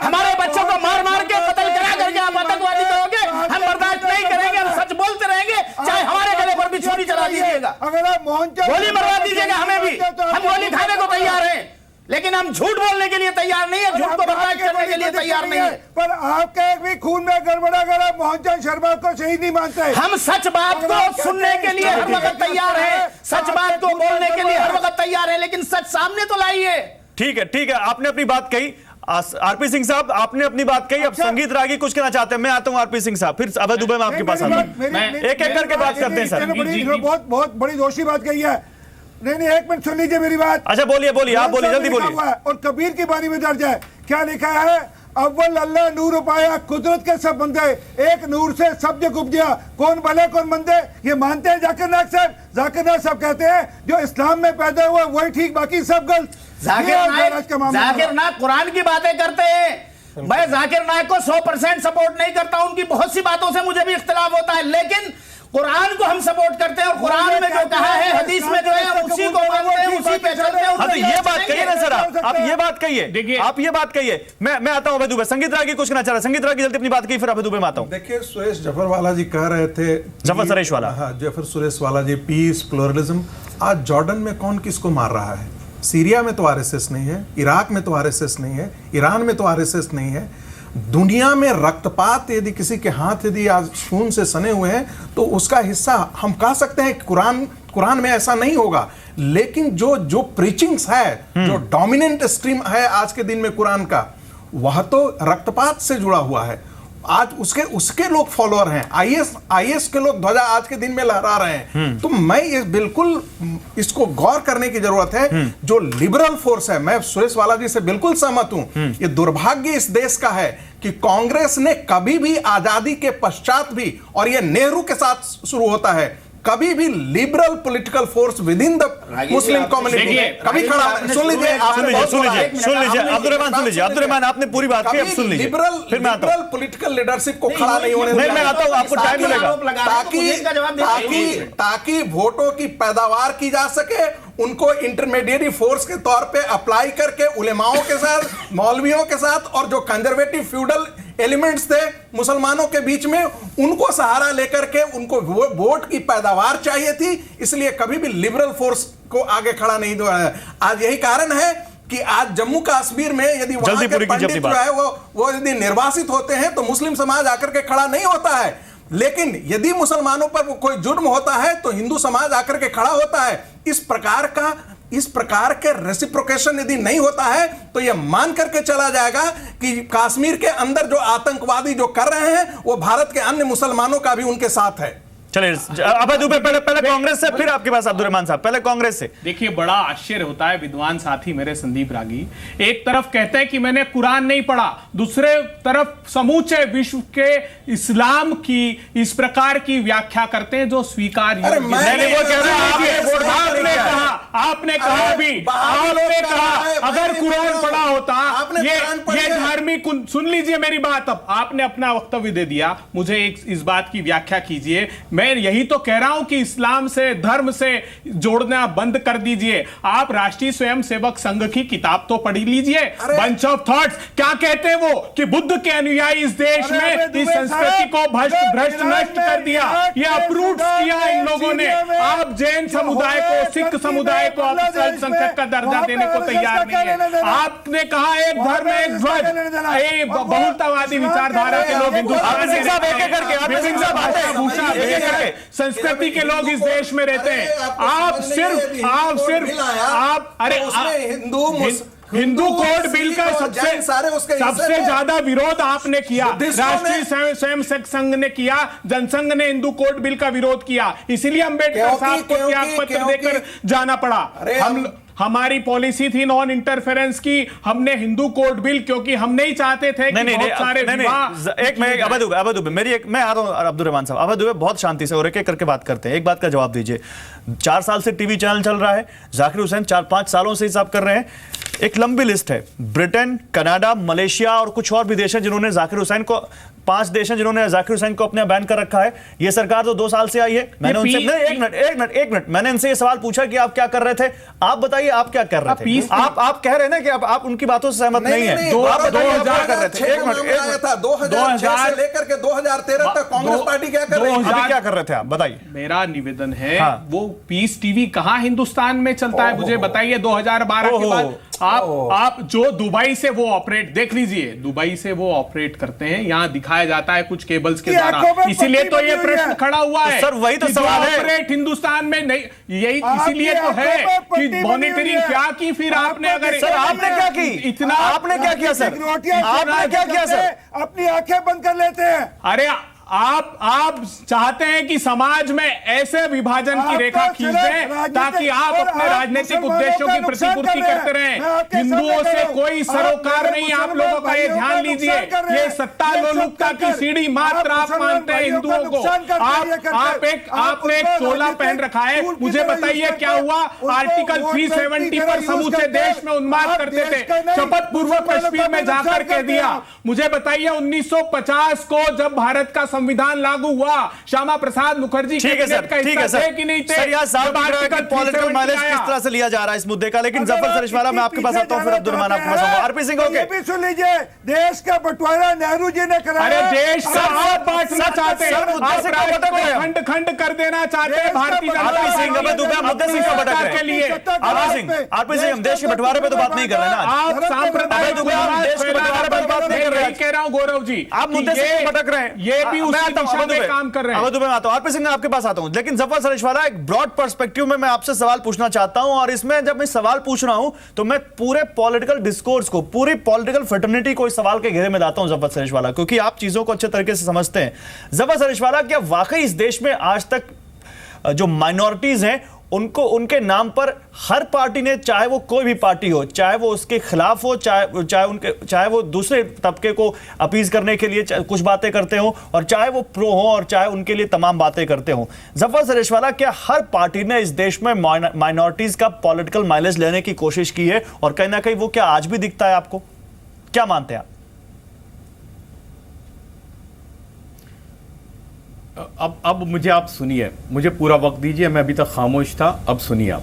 हमारे बच्चों को मार मार के कत्ल करा करके आप आतंकवादी कहोगे, हम बर्दाश्त नहीं करेंगे। हम सच बोलते रहेंगे, चाहे हमारे गले पर भी छुरी चला दीजिएगा, गोली मरवा दीजिएगा, हमें भी, हम गोली खाने को तैयार हैं। लेकिन हम झूठ बोलने के लिए तैयार नहीं है, झूठ को बर्दाश्त करने के लिए तैयार नहीं है। पर आपके भी खून में गड़बड़ा कर आप मोहनचंद शर्मा को शहीद नहीं मानते। हम सच बात को सुनने के लिए हर वक्त तैयार हैं, सच बात को बोलने के लिए हर वक्त तैयार है, लेकिन सच सामने तो लाइए। ठीक है, आपने अपनी बात कही। आरपी सिंह साहब आपने अपनी बात कही। अब संगीत रागी कुछ कहना चाहते हैं। मैं आता हूं आरपी सिंह साहब, फिर अवध दुबे में आपके पास आता हूं। एक एक करके बात करते हैं सर। बहुत बड़ी दोषी बात कही है। नहीं, एक मिनट सुन लीजिए मेरी बात। अच्छा बोलिए, आप बोलिए, जल्दी बोलिए। और कबीर की बानी में दर्ज है, क्या लिखा है? अव्वल अल्लाह नूर पाया, कुदरत के सब बंदे, एक नूर से सब जग उपजा, कौन भले कौन मंदे, ये मानते हैं जाकिर नायक साहब? जाकिर नायक साहब कहते हैं जो इस्लाम में पैदा हुआ वही ठीक, बाकी सब गलत। जाकिर नायक कुरान की बातें करते हैं। मैं जाकिर नायक को 100% सपोर्ट नहीं करता, उनकी बहुत सी बातों से मुझे भी इख्तिलाफ होता है, लेकिन कुरान को हम सपोर्ट करते हैं और कुरान में जो कहा है, हदीस में जो है, उसी को मानते हैं, उसी पे चलते हैं। हाँ, तो ये बात कहिए ना सर, आप ये बात कहिए, देखिए आप ये बात कहिए। मैं आता हूं अभय दुबे। संगीत रागी कुछ कहना चाह रहा है, संगीत रागी जल्दी अपनी बात की, फिर अभय दुबे में आता हूं। देखिए, सुरेश जफरवाला जी कह रहे थे, जफर सुरेश वाला, हाँ जफर सुरेश वाला जी, पीस प्लुरलिज्म। आज जॉर्डन में कौन किसको मार रहा है? सीरिया में तो आरएसएस नहीं है, इराक में तो आरएसएस नहीं है, ईरान में तो आरएसएस नहीं है। दुनिया में रक्तपात यदि किसी के हाथ यदि आज खून से सने हुए हैं तो उसका हिस्सा हम कह सकते हैं कि कुरान में ऐसा नहीं होगा, लेकिन जो प्रीचिंग्स है, जो डोमिनेंट स्ट्रीम है आज के दिन में कुरान का, वह तो रक्तपात से जुड़ा हुआ है। आज उसके लोग फॉलोअर हैं, आईएस के लोग ध्वजा आज के दिन में लहरा रहे हैं। तो मैं ये बिल्कुल इसको गौर करने की जरूरत है। जो लिबरल फोर्स है, मैं सुरेश वाला जी से बिल्कुल सहमत हूं। ये दुर्भाग्य इस देश का है कि कांग्रेस ने कभी भी आजादी के पश्चात भी, और ये नेहरू के साथ शुरू होता है, कभी भी liberal political force with in the Muslim community कभी खड़ा। सुन लीजिए अब्दुर्रहमान, सुन लीजिए आपने पूरी बात की, अब सुन लीजिए। लिबरल पॉलिटिकल लीडरशिप को खड़ा नहीं होने देना। मैं आता हूं, आपको टाइम मिलेगा, ताकि वोटों की पैदावार की जा सके, उनको इंटरमीडिएट फोर्स के तौर पे अप्लाई करके उलेमाओं के साथ, मौलवियों के साथ, और जो कंजर्वेटिव फ्यूडल एलिमेंट्स थे मुसलमानों के बीच में, उनको सहारा लेकर के उनको वोट की पैदावार चाहिए थी। इसलिए कभी भी लिबरल फोर्स को आगे खड़ा नहीं हुआ। आज यही कारण है कि आज जम्मू कश्मीर में यदि वहां के पंडित जो है वो यदि निर्वासित होते हैं तो मुस्लिम समाज आकर के खड़ा नहीं होता है, लेकिन यदि मुसलमानों पर कोई जुर्म होता है तो हिंदू समाज आकर के खड़ा होता है। इस प्रकार के रेसिप्रोकेशन यदि नहीं होता है तो यह मान करके चला जाएगा कि कश्मीर के अंदर जो आतंकवादी जो कर रहे हैं वो भारत के अन्य मुसलमानों का भी उनके साथ है। चलिए अभय दुबे, पहले कांग्रेस से, फिर आपके पास अब्दुर्रहमान साहब। पहले कांग्रेस से। देखिए, बड़ा आश्चर्य होता है विद्वान साथी मेरे संदीप रागी एक तरफ कहते हैं कि मैंने कुरान नहीं पढ़ा, दूसरे तरफ समूचे विश्व के इस्लाम की इस प्रकार की व्याख्या करते हैं जो स्वीकार्य। आपने कहा अगर कुरान पढ़ा होता, ये धार्मिक, सुन लीजिए मेरी बात। अब आपने अपना वक्तव्य दे दिया, मुझे इस बात की व्याख्या कीजिए। मैं यही तो कह रहा हूं कि इस्लाम से, धर्म से जोड़ना बंद कर दीजिए। आप राष्ट्रीय स्वयंसेवक संघ की किताब तो पढ़ लीजिए, बंच ऑफ थॉट्स। क्या कहते हैं वो कि बुद्ध के अनुयायी इस देश में इस संस्कृति को भ्रष्ट नष्ट कर दिया, ये अप्रूव किया इन लोगों ने। आप जैन समुदाय को, सिख समुदाय को अल्पसंख्यक का दर्जा देने को तैयार नहीं है। आपने कहा एक धर्म एक ध्वज, बहुलतावादी विचारधारा के लोग संस्कृति के लोग इस देश में रहते हैं। आप सिर्फ हिंदू कोड बिल का सबसे ज्यादा विरोध आपने किया, राष्ट्रीय स्वयंसेवक संघ ने किया, जनसंघ ने हिंदू कोड बिल का विरोध किया, इसीलिए अंबेडकर साहब को त्याग पत्र देकर जाना पड़ा। हमारी पॉलिसी थी नॉन इंटरफेरेंस की, हमने हिंदू कोड बिल, क्योंकि हम नहीं चाहते थे कि बहुत सारे अभय दुबे, मैं आ रहा हूं अब्दुर्रहमान साहब। अभय दुबे बहुत शांति से और एक एक करके बात करते हैं। एक बात का जवाब दीजिए। 4 साल से टीवी चैनल चल रहा है, जाकिर हुसैन 4-5 सालों से हिसाब कर रहे हैं। एक लंबी लिस्ट है, ब्रिटेन, कनाडा, मलेशिया और कुछ और भी देश हैं जिन्होंने जाकिर हुसैन को, 5 देश हैं जिन्होंने जाकिर हुसैन को अपने बैन कर रखा है। ये सरकार तो 2 साल से आई है। मैंने उनसे एक मिनट मैंने इनसे ये सवाल पूछा कि आप क्या कर रहे थे, आप बताइए आप क्या कर रहे थे। आप कह रहे हैं ना कि आप उनकी बातों से सहमत नहीं है। 2000 कर रहे थे, 2000 से लेकर के 2013 तक कांग्रेस पार्टी क्या कर रही है, क्या कर रहे थे आप बताइए। मेरा निवेदन है, वो पीस टीवी कहां हिंदुस्तान में चलता है, मुझे बताइए। 2012 के बाद आप जो दुबई से वो ऑपरेट, देख लीजिए, दुबई से वो ऑपरेट करते हैं, यहां दिखाया जाता है कुछ केबल्स के द्वारा, इसीलिए तो ये प्रश्न खड़ा हुआ है। सर वही तो सवाल है, ऑपरेट हिंदुस्तान में नहीं, यही इसीलिए तो है कि मॉनिटरिंग क्या की। फिर आपने अगर सर आपने क्या की, इतना आपने क्या किया सर, आपने क्या किया सर? अपनी आंखें बंद कर लेते हैं। अरे आप चाहते हैं कि समाज में ऐसे विभाजन की रेखा खींच दें ताकि आप अपने राजनीतिक उद्देश्यों की प्रतिपूर्ति करते रहें। हिंदुओं से कोई सरोकार नहीं आप लोगों का, ये ध्यान लीजिए। ये सत्ता लोलुपता की सीढ़ी मात्र आप मानते हैं हिंदुओं को। आपने एक चोला पहन रखा है। मुझे बताइए क्या हुआ? आर्टिकल 370 पर समूचे देश में उन्माद करते थे, शपथ पूर्वक कश्मीर में जाकर कह दिया। मुझे बताइए 1950 को जब भारत का संविधान लागू हुआ, श्यामा प्रसाद मुखर्जी ठीक है सर, ठीक है सर, कि नहीं थे? पॉलिटिकल माइलेज किस तरह से लिया जा रहा है इस मुद्दे का। लेकिन जफर सरिशवाला मैं आपके पास आता हूं, फिर अब्दुर्रहमान आपके पास आऊंगा। आरपी सिंह ये भी सुन लीजिए, देश का बंटवारा नेहरू जी ने कराया। अरे देश का आप बांटना चाहते हैं, खंड खंड कर देना चाहते हैं भारतीय जनता सिंह मुद्दे से क्यों भटक रहे हैं? के लिए आरपी सिंह हम देश के बंटवारे पे तो बात नहीं कर रहे ना। आप सांप्रदायिक देश के बंटवारे पे बात नहीं कर रहे। कह रहा हूं गौरव जी, आप मुद्दे से भटक रहे हैं। ये भी उसी दिशा में काम कर रहे हैं। मैं आता हूं, आरपी सिंह आपके पास आता हूं। लेकिन जफर सरिशवाला, एक ब्रॉड पर्सपेक्टिव में मैं आपसे सवाल पूछना चाहता हूं, और इसमें जब मैं सवाल पूछ रहा हूं तो मैं पूरे पॉलिटिकल डिस्कोर्स को, पूरी पॉलिटिकल फ्रेटर्निटी को इस सवाल के घेरे में लाता हूं जफर सरिशवाला, क्योंकि आप चीजों को अच्छे तरीके से समझते हैं। जफर सरिशवाला, क्या वाकई इस देश में आज तक जो माइनॉरिटीज हैं उनको, उनके नाम पर हर पार्टी ने, चाहे वो कोई भी पार्टी हो, चाहे वो उसके खिलाफ हो, चाहे वो दूसरे तबके को अपीज करने के लिए कुछ बातें करते हो, और चाहे वो प्रो हो और चाहे उनके लिए तमाम बातें करते हो, जफर सरिशवाला, क्या हर पार्टी ने इस देश में माइनॉरिटीज का पॉलिटिकल माइलेज लेने की कोशिश की है? और कहीं ना कहीं वो क्या आज भी दिखता है आपको? क्या मानते हैं आप? अब मुझे आप सुनिए, मुझे पूरा वक्त दीजिए, मैं अभी तक खामोश था, अब सुनिए आप।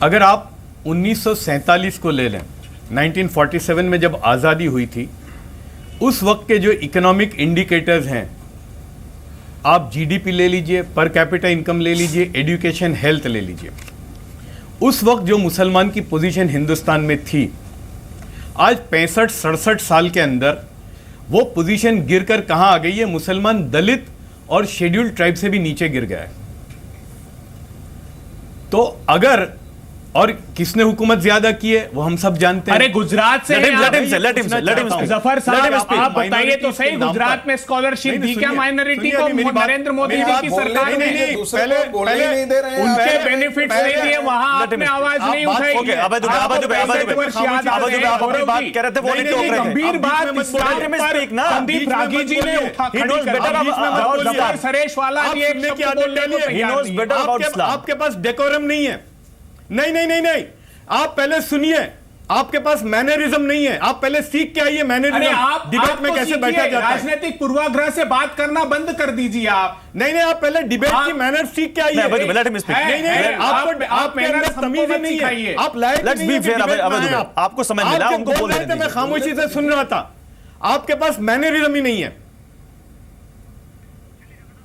अगर आप 1947 को ले लें, 1947 में जब आज़ादी हुई थी, उस वक्त के जो इकोनॉमिक इंडिकेटर्स हैं, आप जीडीपी ले लीजिए, पर कैपिटा इनकम ले लीजिए, एजुकेशन, हेल्थ ले लीजिए, उस वक्त जो मुसलमान की पोजीशन हिंदुस्तान में थी, आज 65-67 साल के अंदर वो पोजीशन गिरकर कहां आ गई है? मुसलमान, दलित और शेड्यूल्ड ट्राइब से भी नीचे गिर गया है। तो अगर, और किसने हुकूमत ज्यादा की है वो हम सब जानते हैं। अरे गुजरात से जफर साहब आप बताइए तो सही, गुजरात में स्कॉलरशिप दी क्या माइनॉरिटी को? नरेंद्र मोदी जी की सरकार ने उनके बेनिफिट्स नहीं दिए, वहां आपने आवाज नहीं उठाई। गंभीर बात संदीप रागी जी ने सरेशवाला आपके पास डेकोरम नहीं है। नहीं, आप पहले सुनिए, आपके पास मैनरिज्म नहीं है। आप पहले सीख के आइए मैनरिज्म, डिबेट में कैसे बैठा जाता है। राजनीतिक पूर्वाग्रह से बात करना बंद कर दीजिए आप। नहीं, आप पहले डिबेट की मैनर सीख के आइए। आपके अंदर तमीज ही नहीं है। आप लायक, आपको समझ मिला, उनको बोल रहे थे, मैं खामोशी से सुन रहा था। आपके पास मैनरिज्म ही नहीं है।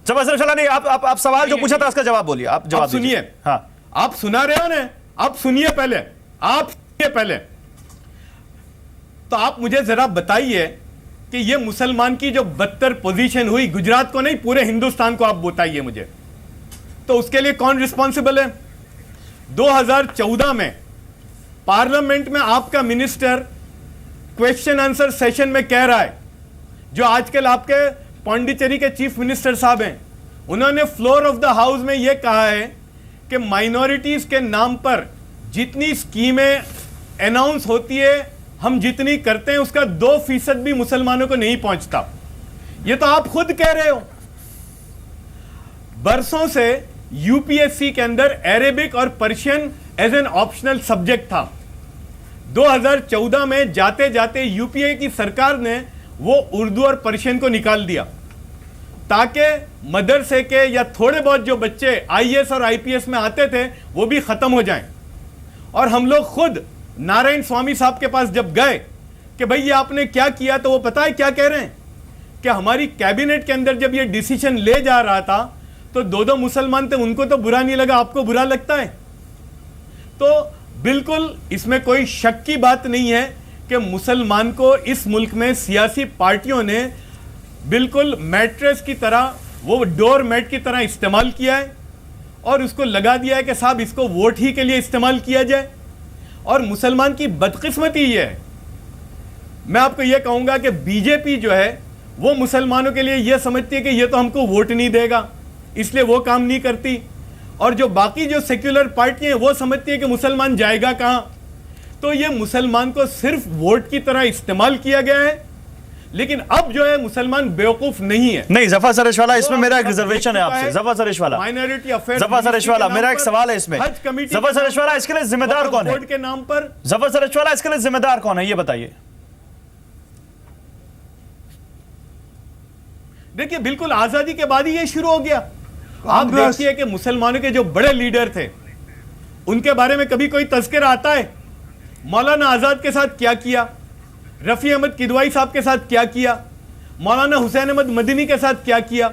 नहीं, आप सवाल जो पूछा था उसका जवाब बोलिए। आप जवाब सुनिए। हाँ, आप सुना रहे हो ना, आप सुनिए पहले, आप सुनिए पहले। तो आप मुझे जरा बताइए कि ये मुसलमान की जो बदतर पोजीशन हुई, गुजरात को नहीं पूरे हिंदुस्तान को आप बताइए मुझे, तो उसके लिए कौन रिस्पॉन्सिबल है? 2014 में पार्लियामेंट में आपका मिनिस्टर क्वेश्चन आंसर सेशन में कह रहा है, जो आजकल आपके पौंडीचेरी के चीफ मिनिस्टर साहब हैं, उन्होंने फ्लोर ऑफ द हाउस में यह कहा है कि माइनॉरिटीज के नाम पर जितनी स्कीमें अनाउंस होती है, हम जितनी करते हैं उसका 2% भी मुसलमानों को नहीं पहुंचता। ये तो आप खुद कह रहे हो। बरसों से यूपीएससी के अंदर अरेबिक और Persian as an optional subject था। 2014 में जाते जाते यूपीए की सरकार ने वो उर्दू और पर्शियन को निकाल दिया, ताकि मदरसे के या थोड़े बहुत जो बच्चे आईएएस और आईपीएस में आते थे वो भी खत्म हो जाएं। और हम लोग खुद नारायण स्वामी साहब के पास जब गए कि भाई ये आपने क्या किया, तो वो पता है क्या कह रहे हैं कि हमारी कैबिनेट के अंदर जब ये डिसीजन ले जा रहा था तो दो मुसलमान थे, उनको तो बुरा नहीं लगा, आपको बुरा लगता है। तो बिल्कुल इसमें कोई शक की बात नहीं है कि मुसलमान को इस मुल्क में सियासी पार्टियों ने बिल्कुल मैट्रेस की तरह, वो डोर मैट की तरह इस्तेमाल किया है और उसको लगा दिया है कि साहब इसको वोट ही के लिए इस्तेमाल किया जाए। और मुसलमान की बदकिस्मती ये है, मैं आपको यह कहूंगा कि बीजेपी जो है वो मुसलमानों के लिए यह समझती है कि ये तो हमको वोट नहीं देगा, इसलिए वो काम नहीं करती। और जो बाकी जो सेक्युलर पार्टियां हैं वो समझती है कि मुसलमान जाएगा कहां। तो ये मुसलमान को सिर्फ वोट की तरह इस्तेमाल किया गया है, लेकिन अब जो है मुसलमान बेवकूफ नहीं है। नहीं जफर सरेशवाला, इसमें मेरा एक रिजर्वेशन है आपसे। जफर सरेशवाला, माइनॉरिटी अफेयर, जफर सरेशवाला, मेरा एक सवाल है इसमें। जफर सरेशवाला, इसके लिए जिम्मेदार कौन है? वोट के नाम पर जफर सरेशवाला, इसके लिए जिम्मेदार कौन है, ये बताइए। देखिए, बिल्कुल आजादी के बाद ही ये शुरू हो गया। आप देखिए कि मुसलमानों के जो बड़े लीडर थे उनके बारे में कभी कोई तज़किरा आता है? मौलाना आजाद के साथ क्या किया, रफी अहमद किदवाई साहब के साथ क्या किया, मौलाना हुसैन अहमद मदनी के साथ क्या किया,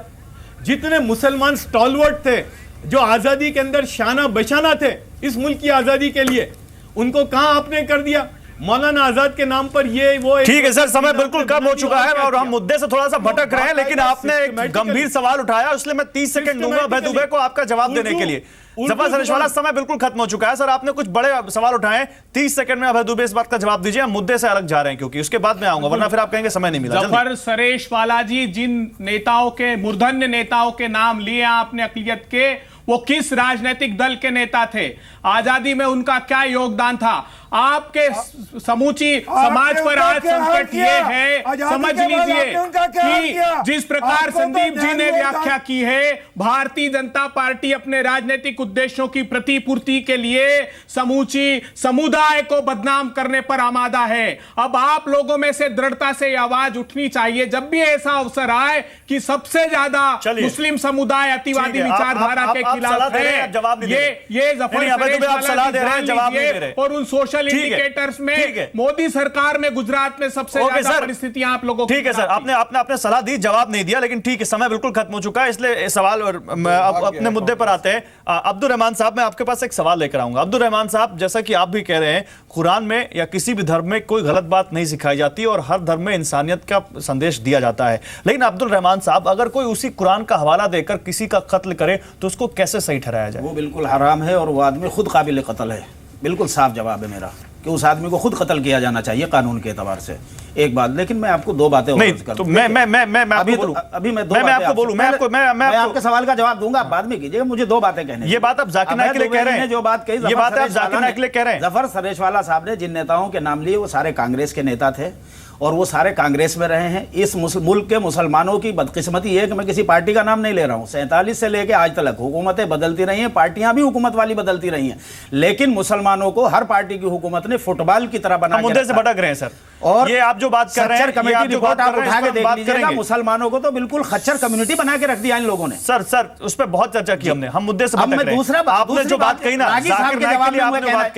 जितने मुसलमान स्टॉलवर्ट थे जो आजादी के अंदर शाना बशाना थे इस मुल्क की आजादी के लिए, उनको कहां आपने कर दिया? मौलाना आजाद के नाम पर ये वो। ठीक है सर, समय बिल्कुल कम हो चुका है और हम मुद्दे से थोड़ा सा भटक रहे हैं, लेकिन आपने एक गंभीर सवाल उठाया, इसलिए मैं 30 सेकंड दूंगा अभय दुबे को आपका जवाब देने के लिए। जफर सरेशवाला, समय बिल्कुल खत्म हो चुका है सर, आपने कुछ बड़े सवाल उठाए, 30 सेकंड में अभय दुबे इस बात का जवाब दीजिए। हम मुद्दे से अलग जा रहे हैं क्योंकि उसके बाद में आऊंगा, वरना फिर आप कहेंगे समय नहीं मिला। जफर सरेशवाला जी, जिन नेताओं के, मूर्धन्य नेताओं के नाम लिए आपने अक़लियत के, वो किस राजनीतिक दल के नेता थे? आजादी में उनका क्या योगदान था? आपके समूची समाज पर आज संकट ये है, समझ लीजिए कि जिस प्रकार संदीप जी ने व्याख्या की है, भारतीय जनता पार्टी अपने राजनीतिक उद्देश्यों की प्रतिपूर्ति के लिए समूची समुदाय को बदनाम करने पर आमादा है। अब आप लोगों में से दृढ़ता से आवाज उठनी चाहिए जब भी ऐसा अवसर आए कि सबसे ज्यादा मुस्लिम समुदाय अतिवादी विचारधारा के खिलाफ है। ये आप सलाह दे रहे हैं, जवाब नहीं दे रहे। और उन सोशल इंडिकेटर्स में मोदी सरकार में गुजरात में सबसे ज्यादा परिस्थितियां आप लोगों को। ठीक है सर, आपने सलाह दी, जवाब नहीं दिया, लेकिन ठीक है, समय बिल्कुल खत्म हो चुका है, इसलिए सवाल अपने मुद्दे पर आते हैं। अब्दुल रहमान साहब, मैं आपके पास एक सवाल लेकर आऊंगा। अब्दुल रहमान साहब, जैसा कि आप भी कह रहे हैं, कुरान में या किसी भी धर्म में कोई गलत बात नहीं सिखाई जाती और हर धर्म में इंसानियत का संदेश दिया जाता है, लेकिन अब्दुल रहमान साहब, अगर कोई उसी कुरान का हवाला देकर किसी का कत्ल करे तो उसको कैसे सही ठहराया जाए? वो बिल्कुल हराम है और वो आदमी खुद काबिल कत्ल है। बिल्कुल साफ जवाब है मेरा कि उस आदमी को खुद कत्ल किया जाना चाहिए कानून के एतबार से। एक बात, लेकिन मैं आपको दो बातें नहीं, तो मैं आपको बोलूं, मैं आपके सवाल का जवाब दूंगा, आप बाद में कीजिएगा, मुझे दो बातें कहने। ये बात आप जाकिर नाइक के लिए कह रहे हैं, जो बात कही, ये बात आप जाकिर नाइक के लिए कह रहे हैं। जफर सरेशवाला साहब ने जिन नेताओं के नाम लिए वो सारे कांग्रेस के नेता थे और वो सारे कांग्रेस में रहे हैं। इस मुल्क के मुसलमानों की बदकिस्मती है कि मैं किसी पार्टी का नाम नहीं ले रहा हूं, 47 से लेकर आज तक हुकूमतें बदलती रही हैं, पार्टियां भी हुकूमत वाली बदलती रही हैं, लेकिन मुसलमानों को हर पार्टी की हुकूमत ने फुटबॉल की तरह बना। मुद्दे से भटक रहे हैं सर, और ये आप जो बात कर रहे हैं, कमेटी रिपोर्ट आप उठा के देख लीजिएगा, मुसलमानों को तो बिल्कुल खच्चर कम्युनिटी बना के रख दिया इन लोगों ने। सर उस पर बहुत चर्चा की हमने, हम मुद्दे से भटक रहे हैं। दूसरा आपने जो बात कही ना,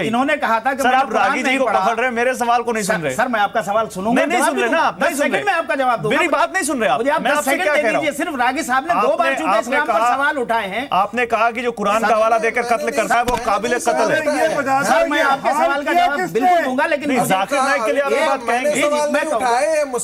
इन्होंने कहा था कि सर आप रागी जी को पकड़ रहे हैं, मेरे सवाल को नहीं सुन रहे। सर मैं आपका सवाल सुनूंगा, नहीं सुन रहे ना आप, सेकंड में आपका जवाब दूंगा। मेरी बात नहीं सुन रहे आप, मैं आपसे क्या कह रहा हूं? सिर्फ रागी साहब ने 2 बार चूंकि इस्लाम पर सवाल उठाए हैं। आपने कहा कि जो कुरान का हवाला देकर कत्ल करता है वो काबिल कत्ल है। सर मैं आपके सवाल का जवाब बिल्कुल दूंगा, लेकिन जाकिर नाइक के लिए आप बात कहेंगे।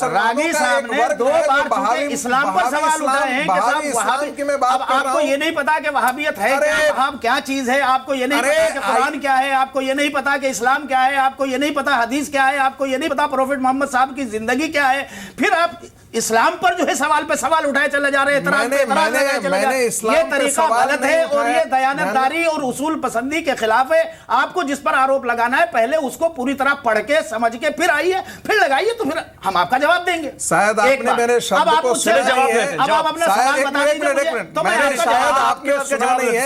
रागी साहब ने 2 बार इस्लाम पर सवाल उठाए हैं कि साहब आपको ये नहीं पता कि वहाबियत है क्या, वहाब क्या चीज है, आपको ये नहीं पता कि कुरान क्या है, आपको ये नहीं पता कि इस्लाम क्या है, आपको ये नहीं पता हदीस क्या है, आपको ये नहीं पता प्रॉफिट मोहम्मद साहब की जिंदगी क्या है, फिर आप इस्लाम पर जो है सवाल पे सवाल उठाए चले जा रहे हैं। ये तरीका गलत है और ये दयानतदारी और उसूल पसंदी के खिलाफ है। आपको जिस पर आरोप लगाना है पहले उसको पूरी तरह पढ़ के समझ के फिर आइए, फिर लगाइए, तो फिर हम आपका जवाब देंगे। शायद आपने मेरे शब्द को अब आप अपना सवाल बता दीजिए, तो मैं शायद आपने सुना नहीं है,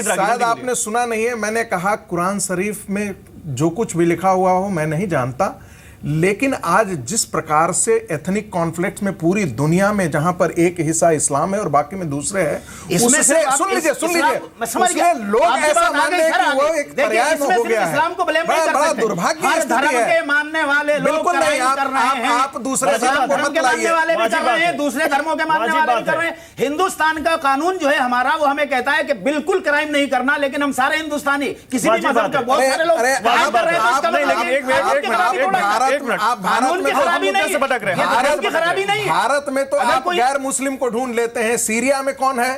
शायद आपने सुना नहीं है। मैंने कहा कुरान शरीफ में जो कुछ भी लिखा हुआ हो मैं नहीं जानता, लेकिन आज जिस प्रकार से एथनिक कॉन्फ्लिक्ट में पूरी दुनिया में जहां पर एक हिस्सा इस्लाम है और बाकी में दूसरे है, उससे सुन लीजिए उसमें लोग ऐसा मानते हैं कि वो एक पर्याय हो गया है। बड़ा दुर्भाग्य है। धर्म के मानने वाले लोग बिल्कुल नहीं, आप दूसरे धर्म को मत लाइए, दूसरे धर्मों के मानने वाले भी कर रहे हैं। हिंदुस्तान का कानून जो है हमारा वो हमें कहता है कि बिल्कुल क्राइम नहीं करना, लेकिन हम सारे हिंदुस्तानी किसी भी मजहब के बहुत सारे लोग भारत में तो आप गैर मुस्लिम को ढूंढ लेते हैं। सीरिया में कौन है,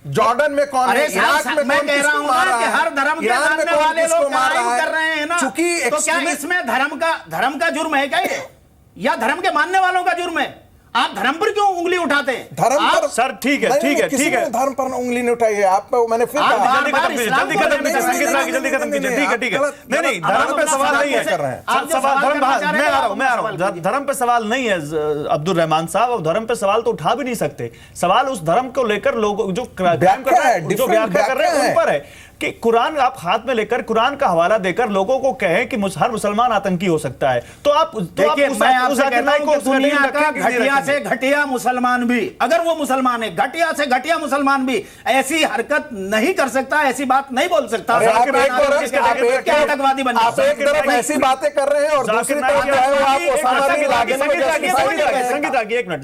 जॉर्डन में कौन है, इराक में मैं कह रहा हूं कि हर धर्म के मानने वाले लोग क्राइम कर रहे हैं ना, तो क्या इसमें धर्म का जुर्म है क्या ये, या धर्म के मानने वालों का जुर्म है? आप धर्म पर क्यों उंगली उठाते हैं? धर्म पर सर ठीक है, नहीं, ठीक है, किसी ठीक है। ने धर्म पर उंगली नहीं उठाई है। आप मैंने फिर आप कहा। जल्दी खत्म कीजिए, जल्दी खत्म कीजिए, संगीत राग जल्दी खत्म कीजिए। ठीक है, ठीक है। नहीं नहीं, धर्म पे सवाल नहीं है। सवाल धर्म, मैं आ रहा हूं। धर्म पे सवाल नहीं है अब्दुल रहमान साहब, और धर्म पे सवाल तो उठा भी नहीं सकते। सवाल उस धर्म को लेकर लोग जो व्याख्या कर रहे हैं उन पर है कि कुरान आप हाथ में लेकर कुरान का हवाला देकर लोगों को कहें कि हर मुसलमान आतंकी हो सकता है, तो आप देखिए, मैं आपसे कहता हूं कि दुनिया का घटिया से घटिया मुसलमान भी, अगर वो मुसलमान है, घटिया से घटिया मुसलमान भी ऐसी हरकत नहीं कर सकता, ऐसी बात नहीं बोल सकता। आतंकवादी बन आप एक तरफ ऐसी बातें कर रहे हैं और दूसरी तरफ जो है वो आप ओसामा बिन लादेन को संगीत आगे एक minute,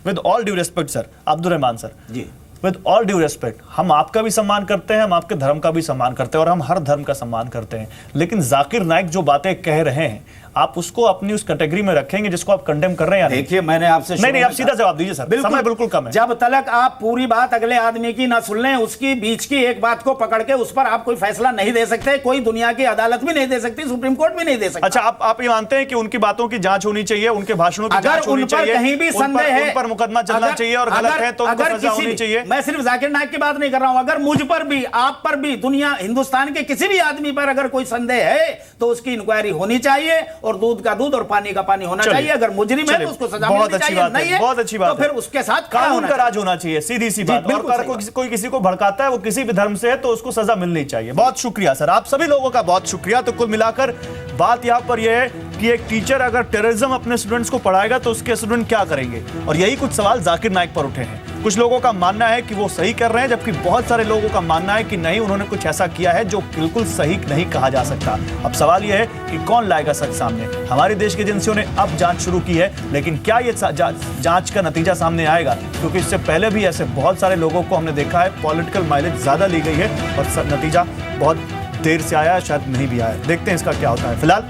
with all due respect sir, Abdul Rahman sir ji, with all due respect, हम आपका भी सम्मान करते हैं, हम आपके धर्म का भी सम्मान करते हैं और हम हर धर्म का सम्मान करते हैं, लेकिन जाकिर नाइक जो बातें कह रहे हैं आप उसको अपनी उस कैटेगरी में रखेंगे जिसको आप कंडेम कर रहे हैं? देखिए, मैंने आपसे नहीं, आप सीधा जवाब दीजिए सर, समय बिल्कुल कम है। जब तक आप पूरी बात अगले आदमी की ना सुन लें, उसकी बीच की एक बात को पकड़ के उस पर आप कोई फैसला नहीं दे सकते, कोई दुनिया की अदालत भी नहीं दे सकती, सुप्रीम कोर्ट भी नहीं दे सकती। अच्छा, आप ये मानते हैं कि उनकी बातों की जांच होनी चाहिए, उनके भाषणों की जांच होनी चाहिए, कहीं भी संदेह है, उन पर मुकदमा चलना चाहिए और गलत है तो उनको सजा होनी चाहिए? मैं सिर्फ जाकिर नाइक की बात नहीं कर रहा हूं, अगर मुझ पर भी, आप पर भी, दुनिया हिंदुस्तान के किसी भी आदमी पर अगर कोई संदेह है तो उसकी इंक्वायरी होनी चाहिए और दूध का दूध और पानी का पानी होना चाहिए। अगर मुजरिम है तो उसको सजा मिलनी चाहिए, नहीं है बहुत अच्छी बात तो फिर उसके साथ कानून का राज होना चाहिए, सीधी सी बात। और कोई किसी को भड़काता है, वो किसी भी धर्म से है तो उसको सजा मिलनी चाहिए। बहुत शुक्रिया सर, आप सभी लोगों का बहुत शुक्रिया। तो कुल मिलाकर बात यहां पर यह है कि एक टीचर अगर टेररिज्म अपने स्टूडेंट्स को पढ़ाएगा तो उसके स्टूडेंट क्या करेंगे, और यही कुछ सवाल जाकिर नाइक पर उठे हैं। कुछ लोगों का मानना है कि वो सही कर रहे हैं, जबकि बहुत सारे लोगों का मानना है कि नहीं, उन्होंने कुछ ऐसा किया है जो बिल्कुल सही नहीं कहा जा सकता। अब सवाल यह है कि कौन लाएगा सच सामने? हमारे देश की एजेंसियों ने अब जांच शुरू की है, लेकिन क्या ये जांच का नतीजा सामने आएगा? क्योंकि इससे पहले भी ऐसे बहुत सारे लोगों को हमने देखा है, पॉलिटिकल माइलेज ज्यादा ली गई है और नतीजा बहुत देर से आया, शायद नहीं भी आया। देखते हैं इसका क्या होता है। फिलहाल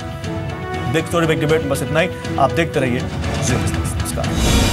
बिग स्टोरी बिग डिबेट बस इतना ही। आप देखते रहिए। नमस्कार।